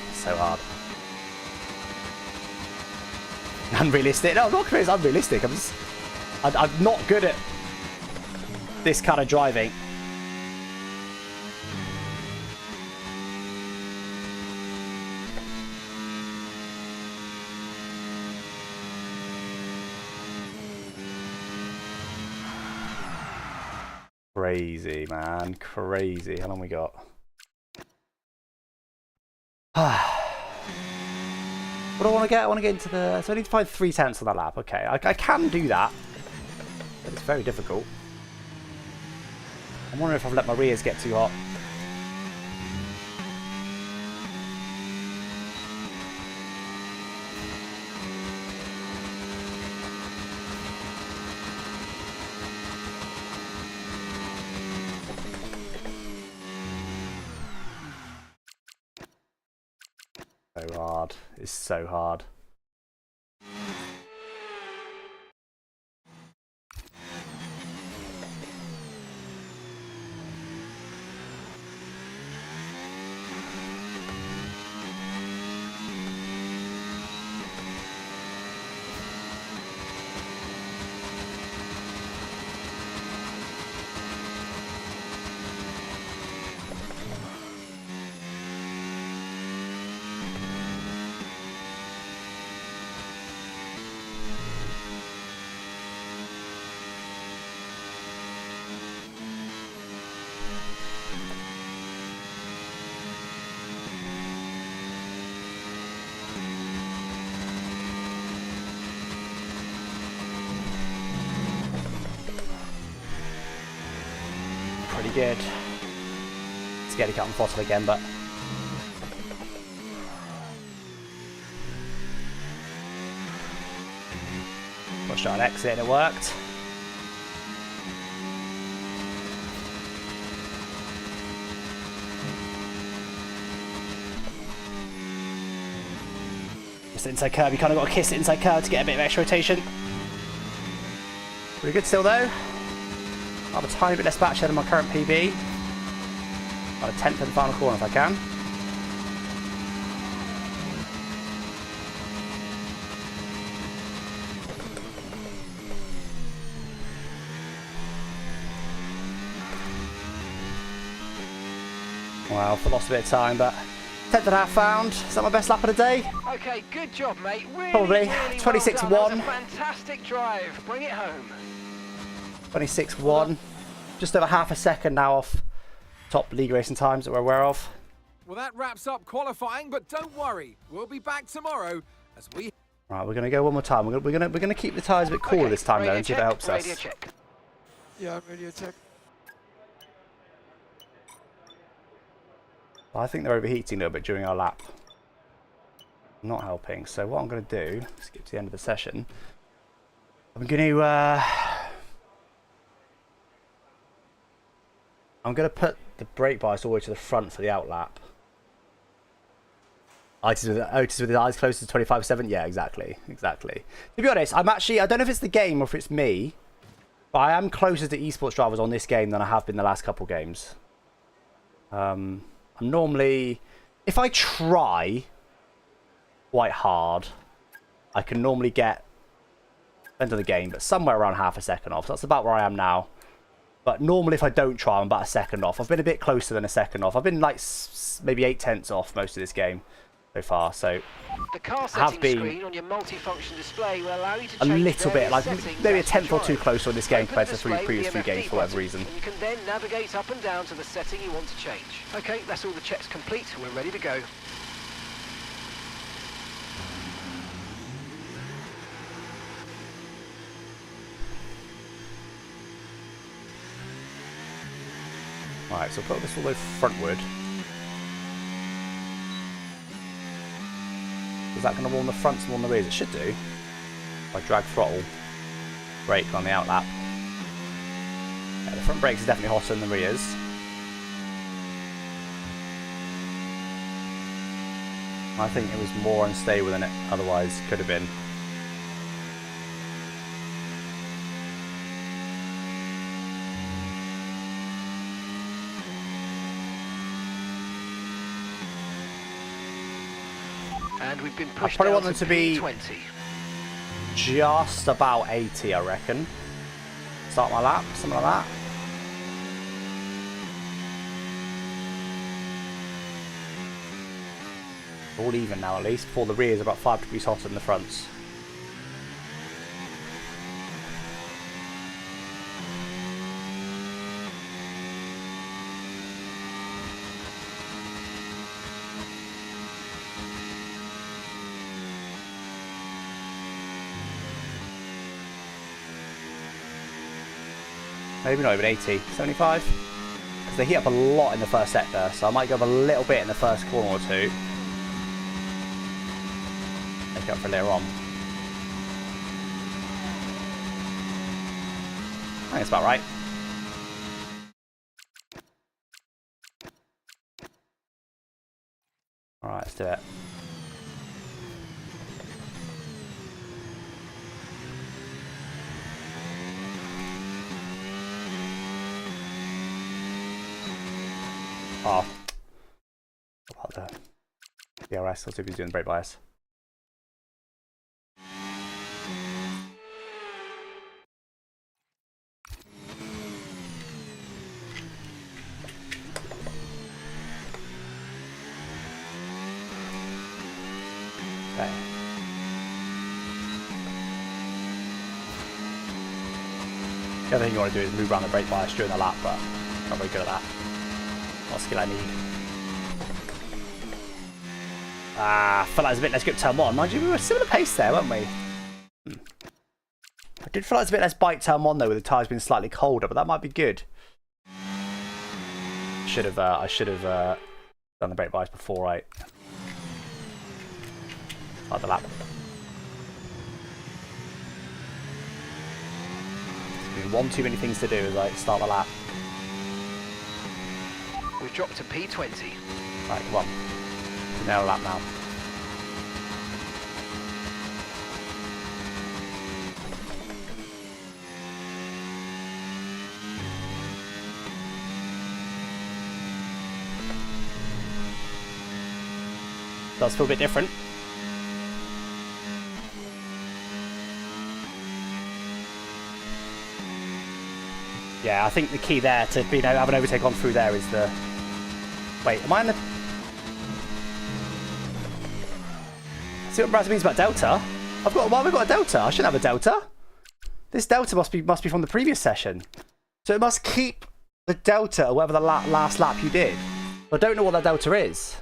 it's so hard. Unrealistic. No, not crazy. Unrealistic. I'm not good at this kind of driving. Crazy, man. Crazy. How long we got? What do I want to get? I want to get into the... So I need to find 3/10 on that lap. Okay, I can do that. But it's very difficult. I'm wondering if I've let my rears get too hot. So hard. It's so hard. good. Scared to cut on throttle again, but pushed out an exit and it worked. Just inside curve, you kind of got to kiss it inside curve to get a bit of extra rotation. Pretty good still though. I have a tiny bit less batch than my current PB. About a tenth in the final corner if I can. Wow, lost a bit of time, but 10th and a half found. Is that my best lap of the day? Okay, good job, mate. Really, Probably. really 26-1. well done. That was a fantastic drive. Bring it home. 26-1. Just over half a second now off top league racing times that we're aware of. Well, that wraps up qualifying, but don't worry. We'll be back tomorrow as we... Right, we're going to go one more time. We're going to keep the tyres a bit cooler this time, though, and see if it helps radio us. check. Yeah, radio check. I think they're overheating a little bit during our lap. Not helping. So what I'm going to do, skip to the end of the session, I'm going to put the brake bias all the way to the front for the outlap. Otis with his eyes close to 25-7. Yeah, exactly. To be honest, I don't know if it's the game or if it's me, but I am closer to esports drivers on this game than I have been the last couple games. I'm normally, if I try quite hard, I can normally get, depends on the game, but somewhere around half a second off. So that's about where I am now. But normally if I don't try, I'm about a second off. I've been a bit closer than a second off. I've been like maybe 8/10 off most of this game so far. So The car I have settings been screen on your multifunction display will allow you to a change little bit, various like settings maybe a as you tenth or two drive. closer in this game Open compared to the display previous with few the games MFD for whatever button, reason. and you can then navigate up and down to the setting you want to change. Okay, that's all the checks complete. We're ready to go. Right, so put this all the way frontward. Is that going to warm the fronts and warm the rears? It should do. If I drag throttle, brake on the outlap. Yeah, the front brakes are definitely hotter than the rears. I think it was more unstable than it otherwise could have been. And we've been I pushed probably down want them to be P20. just about 80, I reckon. Start my lap, something like that. All even now at least, before the rears are about 5 degrees hotter than the fronts. Maybe not even 80, 75? Because they heat up a lot in the first sector, so I might go up a little bit in the first corner or two. Make it up for later on. I think that's about right. Alright, let's do it. Oh. What the DRS, let's see if he's doing brake bias. Okay. The other thing you want to do is move around the brake bias during the lap, but I'm not very good at that. What skill I need. I felt like it was a bit less grip turn one. Mind you, we were a similar pace there, weren't we? I did feel like it was a bit less bite turn one though, with the tyres being slightly colder, but that might be good. I should have done the brake bias before I start the lap. There's one too many things to do as I start the lap. We've dropped to P20. Right, come on. Nail a lap now. Does feel a bit different. Yeah, I think the key there to have an overtake on through there is the... Wait, am I in the... See what Braz means about delta? Why have I got a delta? I shouldn't have a delta. This delta must be from the previous session. So it must keep the delta or whatever the last lap you did. I don't know what that delta is.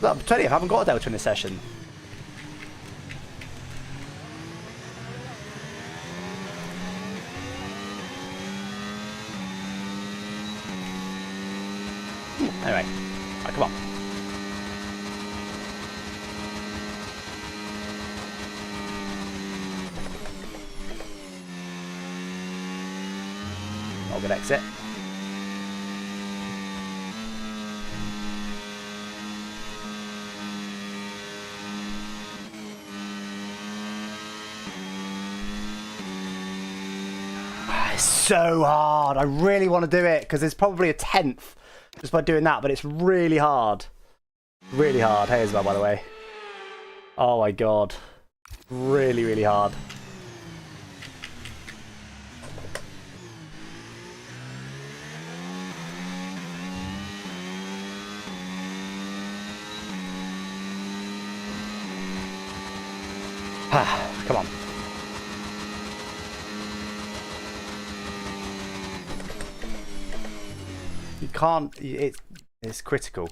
Look, I'm telling you, I haven't got a delta in this session. Anyway, right, come on. Not a good exit. It's so hard. I really want to do it because there's probably a 10th just by doing that, but it's really hard. Really hard. Hey, Isabel, by the way. Oh my god. Really, really hard. Come on. You can't, it's critical.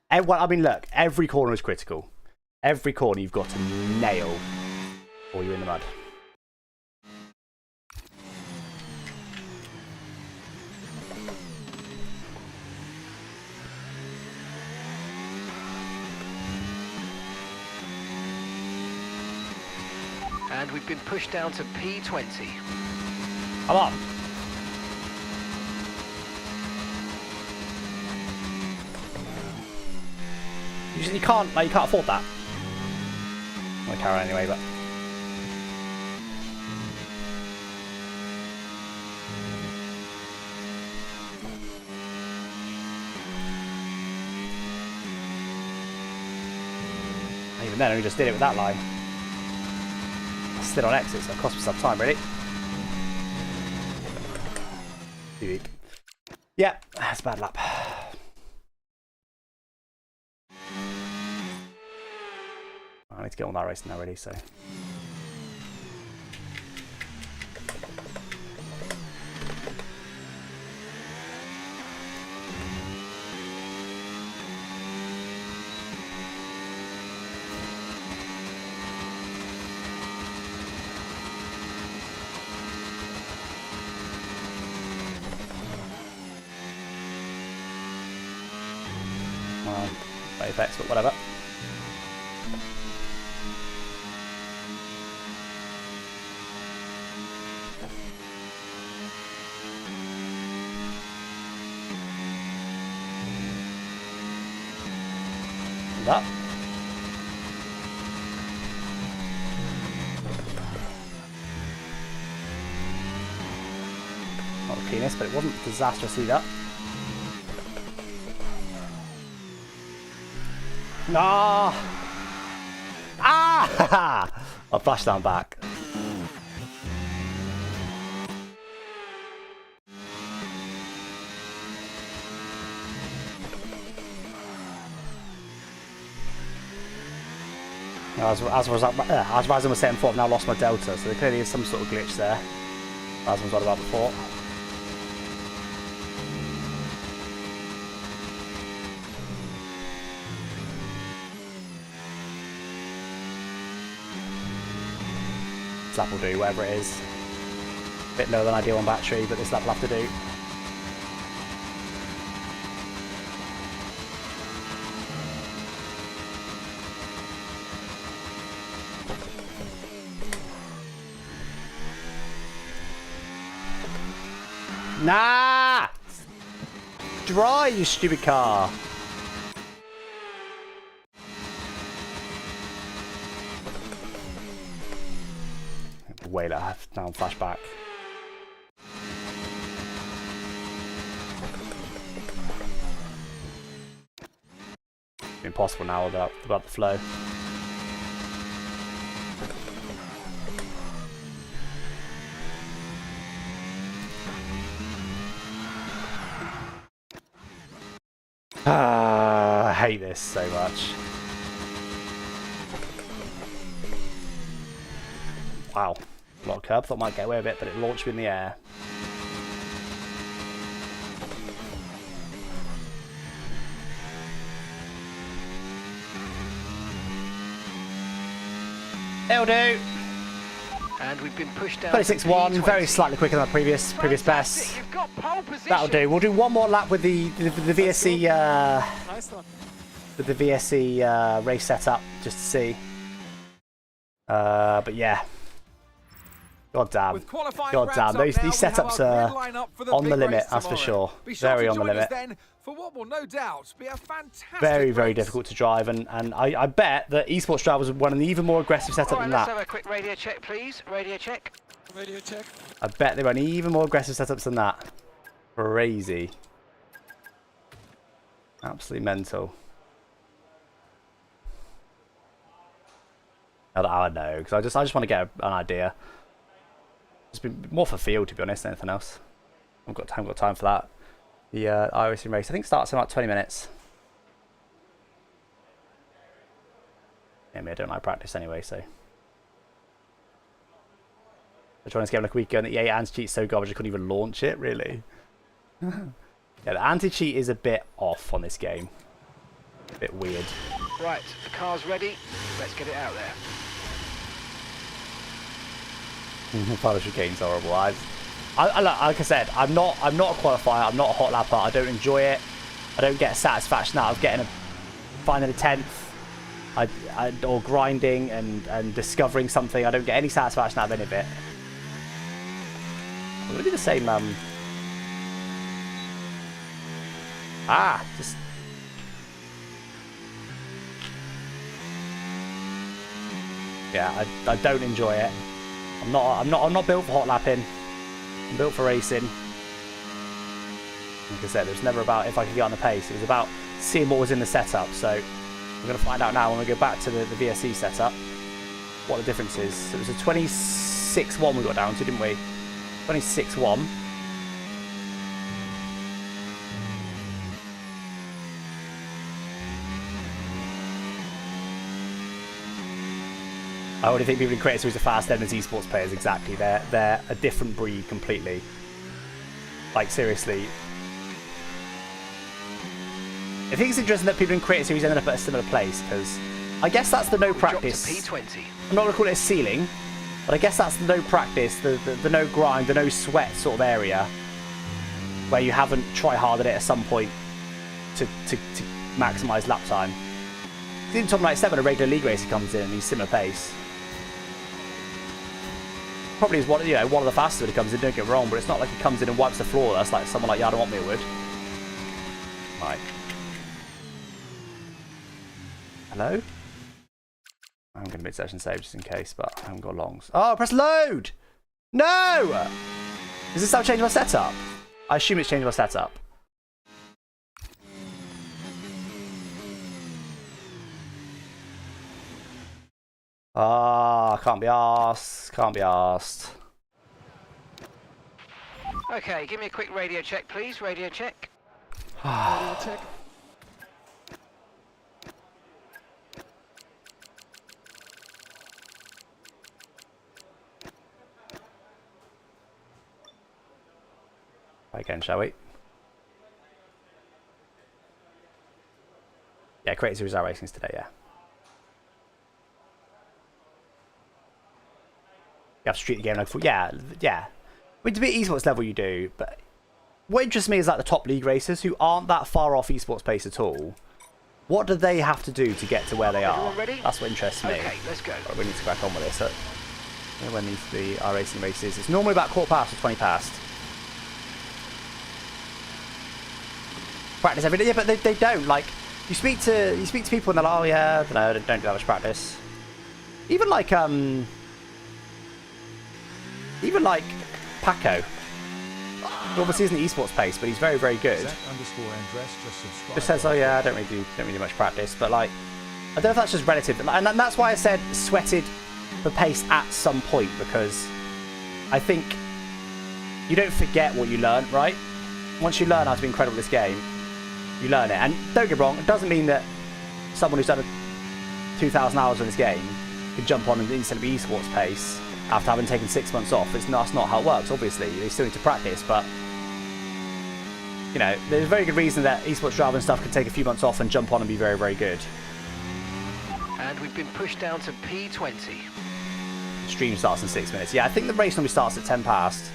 I mean, look, every corner is critical. Every corner you've got to nail or you're in the mud. And we've been pushed down to P20. Come on. You can't afford that. I'm gonna carry on anyway, but even then, I only just did it with that line. I slid on exit, so it cost me some time, really. Too weak. Yeah, that's a bad lap. I need to get on that race now, really, so. Effects, but whatever. That. Not the cleanest, but it wasn't disastrous either. Ah! Ah! I'll flash down back. As Ryzen was setting forth, I've now lost my delta, so there clearly is some sort of glitch there. Ryzen was on about before. This lap will do, whatever it is. A bit lower than ideal on battery, but this lap will have to do. Nah! Dry, you stupid car. Wait, I have now flashback. Impossible now without the flow. I hate this so much. Wow. A lot of curb. Thought I might get away with it, but it launched me in the air. It'll do. And we've been pushed down. 26.1, very slightly quicker than my previous best. You've got pole position. That'll do. We'll do one more lap with the VSC with the VSC race setup just to see. But yeah. God damn. God damn. These setups are on the limit, that's for sure. Very on the limit. For what will no doubt be a fantastic very, very difficult to drive, and I bet that Esports drivers would want an even more aggressive setup than that. Let's have a quick radio check, please. Radio check. Radio check. I bet they run even more aggressive setups than that. Crazy. Absolutely mental. Not that I know, because I just want to get an idea. It's been more for field, to be honest, than anything else. I haven't got time for that. The iRacing race, I think, starts in about 20 minutes. Yeah, I don't like practice anyway, so. I'm trying to get like a week ago, and the EA anti-cheat's so garbage I couldn't even launch it, really. Yeah, the anti-cheat is a bit off on this game. A bit weird. Right, the car's ready. Let's get it out there. Publisher game's horrible. Like I said, I'm not a qualifier. I'm not a hot lapper. I don't enjoy it. I don't get satisfaction out of getting finding a 10th, or grinding and discovering something. I don't get any satisfaction out of any of it. I'm gonna do the same. Just. Yeah, I don't enjoy it. I'm not built for hot lapping. I'm built for racing. Like I said, it was never about if I could get on the pace. It was about seeing what was in the setup. So we're going to find out now when we go back to the VSC setup what the difference is. It was a 26.1 we got down to, didn't we? 26.1. I already think people in creative series are faster than as esports players. Exactly, they're a different breed completely. Like seriously, I think it's interesting that people in creative series ended up at a similar place, because I guess that's the no practice. P20. I'm not gonna call it a ceiling, but I guess that's the no practice, the no grind, the no sweat sort of area, where you haven't tried hard at it at some point to maximise lap time. In top 97, a regular league racer comes in and he's similar pace. Probably is one of the fastest when he comes in, don't get me wrong, but it's not like he comes in and wipes the floor. That's like someone like Yada Want Me would. Right. Hello? I'm going to mid-session save just in case, but I haven't got longs. Oh, press load! No! Is this how I change my setup? I assume it's changing my setup. Can't be arsed. Can't be arsed. Okay, give me a quick radio check, please. Radio check. Radio check. Again, shall we? Yeah, Creative Series are racing today, yeah. You have to treat the game like football. Yeah. I mean, to be at esports level, you do. But what interests me is like the top league racers who aren't that far off esports pace at all. What do they have to do to get to where they are? Ready? That's what interests me. Okay, let's go. Right, we need to crack on with this. So, when these our racing races, it's normally about quarter past or 20 past. practice every day. Yeah, but they don't. Like, you speak to people and they're like, oh yeah, no, don't do that much practice. Even like Paco. Obviously isn't esports pace, but he's very, very good. Just says, oh yeah, I don't really do much practice, but like, I don't know if that's just relative, and that's why I said sweated for pace at some point, because I think you don't forget what you learn, right? Once you learn how to be incredible at this game, you learn it. And don't get me wrong, it doesn't mean that someone who's done 2,000 hours on this game can jump on and instantly be esports pace after having taken 6 months off. That's not how it works, obviously. They still need to practice, but you know, there's a very good reason that esports driver and stuff can take a few months off and jump on and be very, very good. And we've been pushed down to P20. Stream starts in 6 minutes. Yeah, I think the race normally starts at 10 past.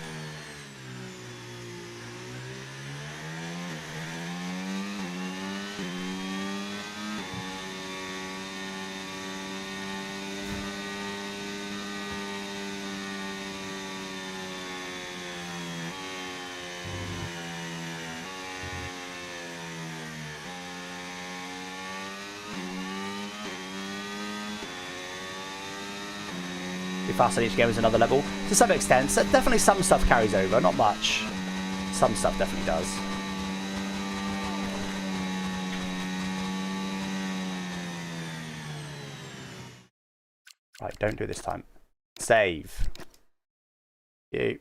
Faster each game is another level to some extent. So definitely some stuff carries over, not much. Some stuff definitely does. Right, don't do it this time. Save. You.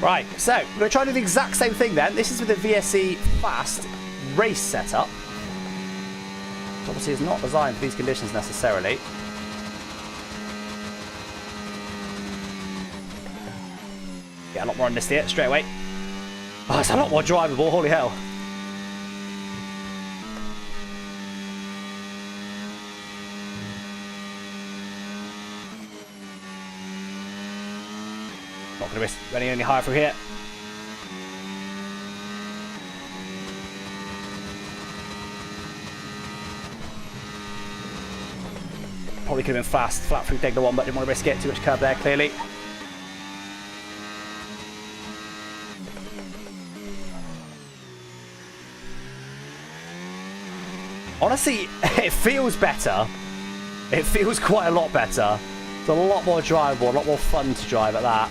Right, so we're going to try to do the exact same thing then. This is with the VSE Fast race setup. Obviously, it's not designed for these conditions necessarily. Get a lot more on this here straight away. Oh, it's a lot more drivable, holy hell. Not going to risk running any higher from here. Probably could have been fast, flat through Degler 1, but didn't want to risk it. Too much curb there, clearly. Honestly, it feels better. It feels quite a lot better. It's a lot more drivable, a lot more fun to drive at that.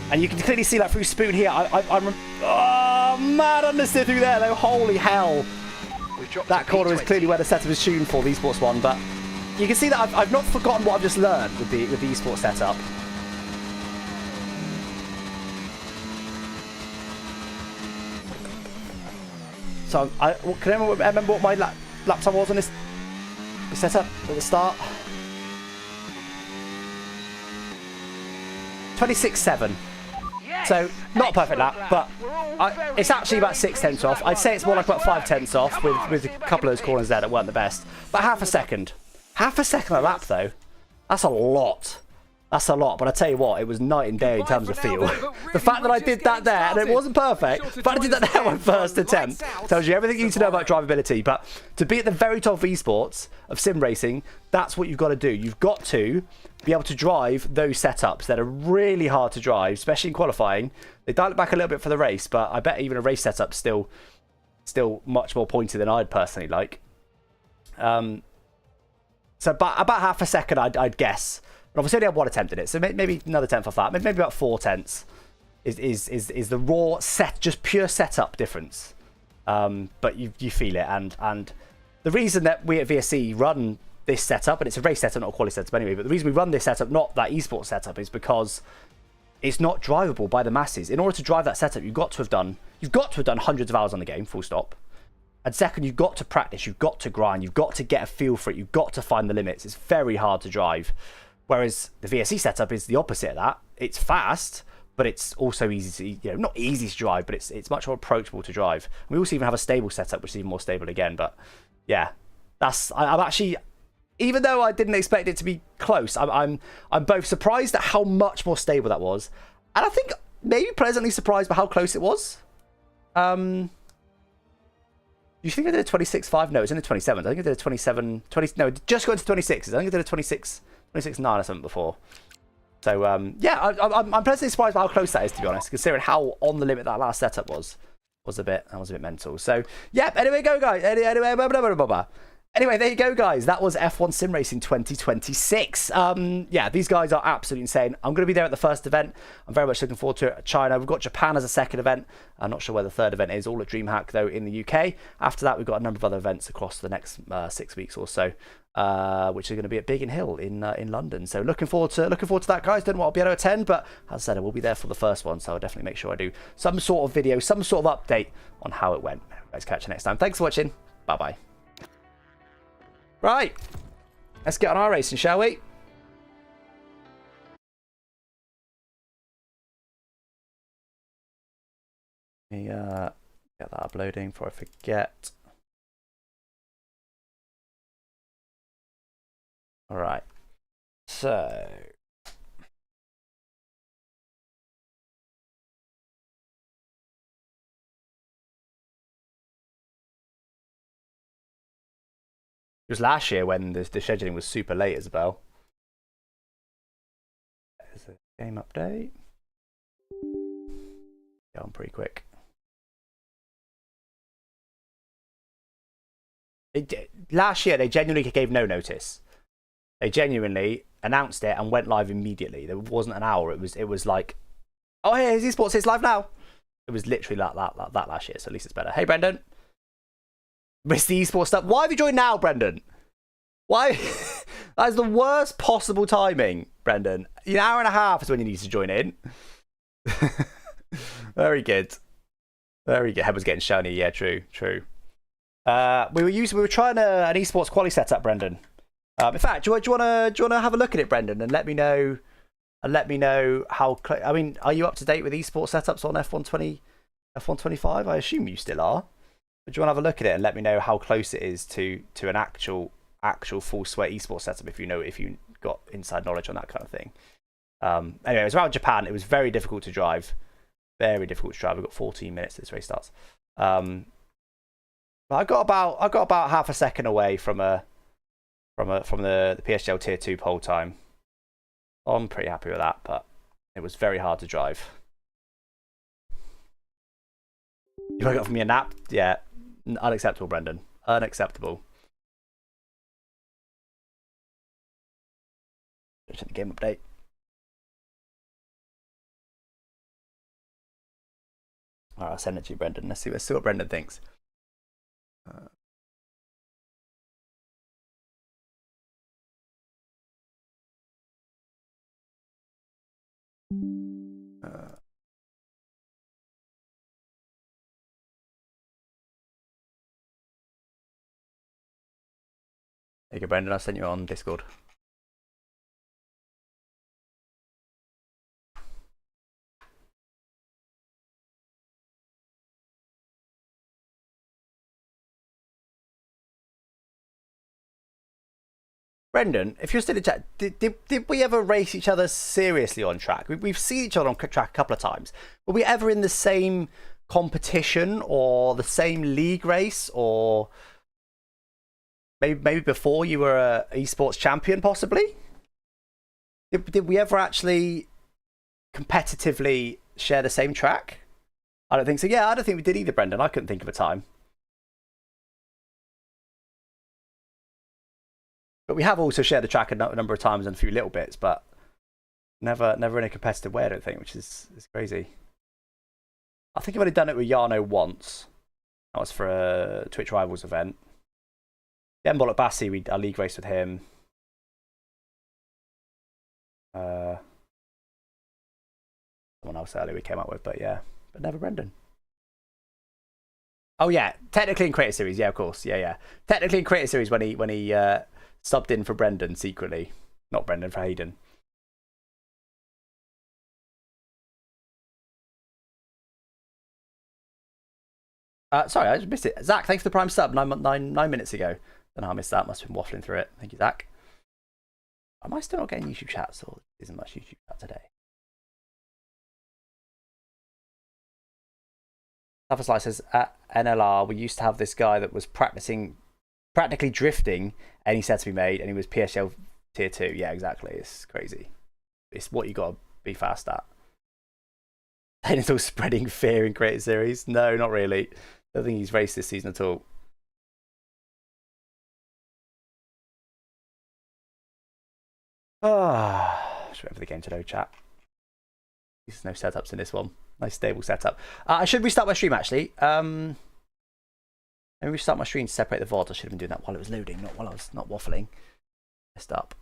And you can clearly see that through Spoon here. I'm mad understeer through there though. Holy hell. That corner is clearly where the setup is tuned for, the esports one, but you can see that I've not forgotten what I've just learned with the esports setup. So can anyone remember what my lap time was on this setup at the start? 26.7. So, not a perfect lap, but it's actually about 6/10 off. I'd say it's more like about 5/10 off with a couple of those corners there that weren't the best. But half a second. Half a second a lap, though. That's a lot. That's a lot, but I tell you what, it was night and day in terms of feel. The fact that I did that there, and it wasn't perfect, the fact I did that there on my first attempt tells you everything you need to know about drivability. But to be at the very top of esports, of sim racing, that's what you've got to do. You've got to be able to drive those setups that are really hard to drive, especially in qualifying. They dial it back a little bit for the race, but I bet even a race setup's still much more pointy than I'd personally like. So about half a second, I'd guess. And obviously, I only had one attempt at it, so maybe another tenth off that. Maybe about 4/10 is the raw set, just pure setup difference. But you feel it, and the reason that we at VSC run this setup, and it's a race setup, not a quality setup anyway. But the reason we run this setup, not that esports setup, is because it's not drivable by the masses. In order to drive that setup, you've got to have done hundreds of hours on the game, full stop. And second, you've got to practice, you've got to grind, you've got to get a feel for it, you've got to find the limits. It's very hard to drive. Whereas the VSC setup is the opposite of that. It's fast, but it's also easy to, not easy to drive, but it's much more approachable to drive. We also even have a stable setup, which is even more stable again. But yeah, I'm actually, even though I didn't expect it to be close, I'm both surprised at how much more stable that was, and I think maybe pleasantly surprised by how close it was. you think I did a 26.5? No, it's in the 27th. I think I did a 27, 20, no, just got into 26s. I think I did a 26.9 or something before. So, yeah, I'm pleasantly surprised by how close that is, to be honest, considering how on the limit that last setup was a bit mental. So, yeah, anyway, go, guys. Anyway, blah, blah, blah, blah, blah. Anyway, there you go, guys. That was F1 Sim Racing 2026. Yeah, these guys are absolutely insane. I'm going to be there at the first event. I'm very much looking forward to it. China. We've got Japan as a second event. I'm not sure where the third event is. All at DreamHack, though, in the UK. After that, we've got a number of other events across the next 6 weeks or so, which are going to be at Biggin Hill in London. So looking forward to that, guys. Don't know what I'll be able to attend, but as I said, I will be there for the first one. So I'll definitely make sure I do some sort of video, some sort of update on how it went. Guys, catch you next time. Thanks for watching. Bye-bye. Right, let's get on our racing, shall we? Let me get that uploading before I forget. All right, so it was last year when the scheduling was super late as well. There's a game update. Get on pretty quick. Last year, they genuinely gave no notice. They genuinely announced it and went live immediately. There wasn't an hour. It was like, oh, hey, Esports, it's live now. It was literally like that last year, so at least it's better. Hey, Brendan. Missed the esports stuff. Why have you joined now, Brendan? Why? That is the worst possible timing, Brendan. An hour and a half is when you need to join in. Very good. Very good. Head was getting shiny. Yeah, true. We were trying an esports quali setup, Brendan. In fact, do you want to have a look at it, Brendan, and let me know how. I mean, are you up to date with esports setups on F120, F125? I assume you still are. But do you want to have a look at it and let me know how close it is to an actual full sweat esports setup if you got inside knowledge on that kind of thing. Anyway, it was around Japan. It was very difficult to drive. Very difficult to drive. We've got 14 minutes till this race starts. But I got about half a second away from the PSGL Tier 2 pole time. I'm pretty happy with that, but it was very hard to drive. You woke up from your nap? Yeah. Unacceptable, Brendan. Unacceptable. Just the game update. Alright, I'll send it to you, Brendan. Let's see what Brendan thinks. There you go, Brendan. I'll send you on Discord. Brendan, if you're still in chat, did we ever race each other seriously on track? We've seen each other on track a couple of times. Were we ever in the same competition or the same league race, or maybe before you were a esports champion, possibly? Did we ever actually competitively share the same track? I don't think so. Yeah, I don't think we did either, Brendan. I couldn't think of a time. But we have also shared the track a number of times and a few little bits, but never in a competitive way, I don't think, which is crazy. I think I've only done it with Yarno once. That was for a Twitch Rivals event. Dembol at Bassi, I league raced with him. Someone else earlier we came up with, but yeah. But never Brendan. Oh yeah, technically in Creator Series, yeah, of course. Yeah. Technically in Creator Series when he subbed in for Brendan secretly. Not Brendan, for Hayden. Sorry, I just missed it. Zach, thanks for the Prime sub 9 minutes ago. Don't know how I missed that. Must have been waffling through it. Thank you, Zach. Am I still not getting YouTube chats, or isn't much YouTube chat today? Slice says at NLR we used to have this guy that was practically drifting any set to be made, and he was PSL tier 2. Yeah, exactly. It's crazy. It's what you got to be fast at. And it's all spreading fear in creative series. No, not really. I don't think he's raced this season at all. Just wait for the game to load, chat. There's no setups in this one. Nice stable setup. I should restart my stream actually. Let me restart my stream to separate the VOD. I should have been doing that while it was loading, not while I was not waffling. Messed up.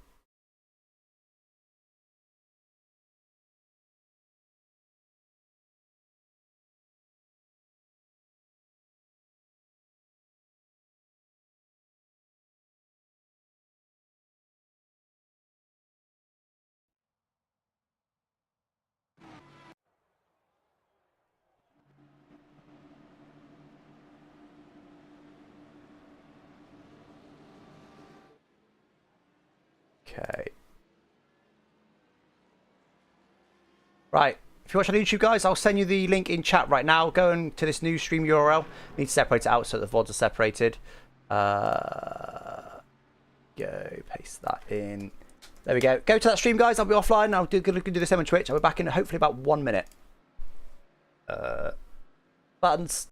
Okay. Right. If you're watching on YouTube, guys, I'll send you the link in chat right now. Go into this new stream URL. Need to separate it out so that the VODs are separated. Go. Paste that in. There we go. Go to that stream, guys. I'll be offline. I'll do the same on Twitch. I'll be back in hopefully about 1 minute. Buttons.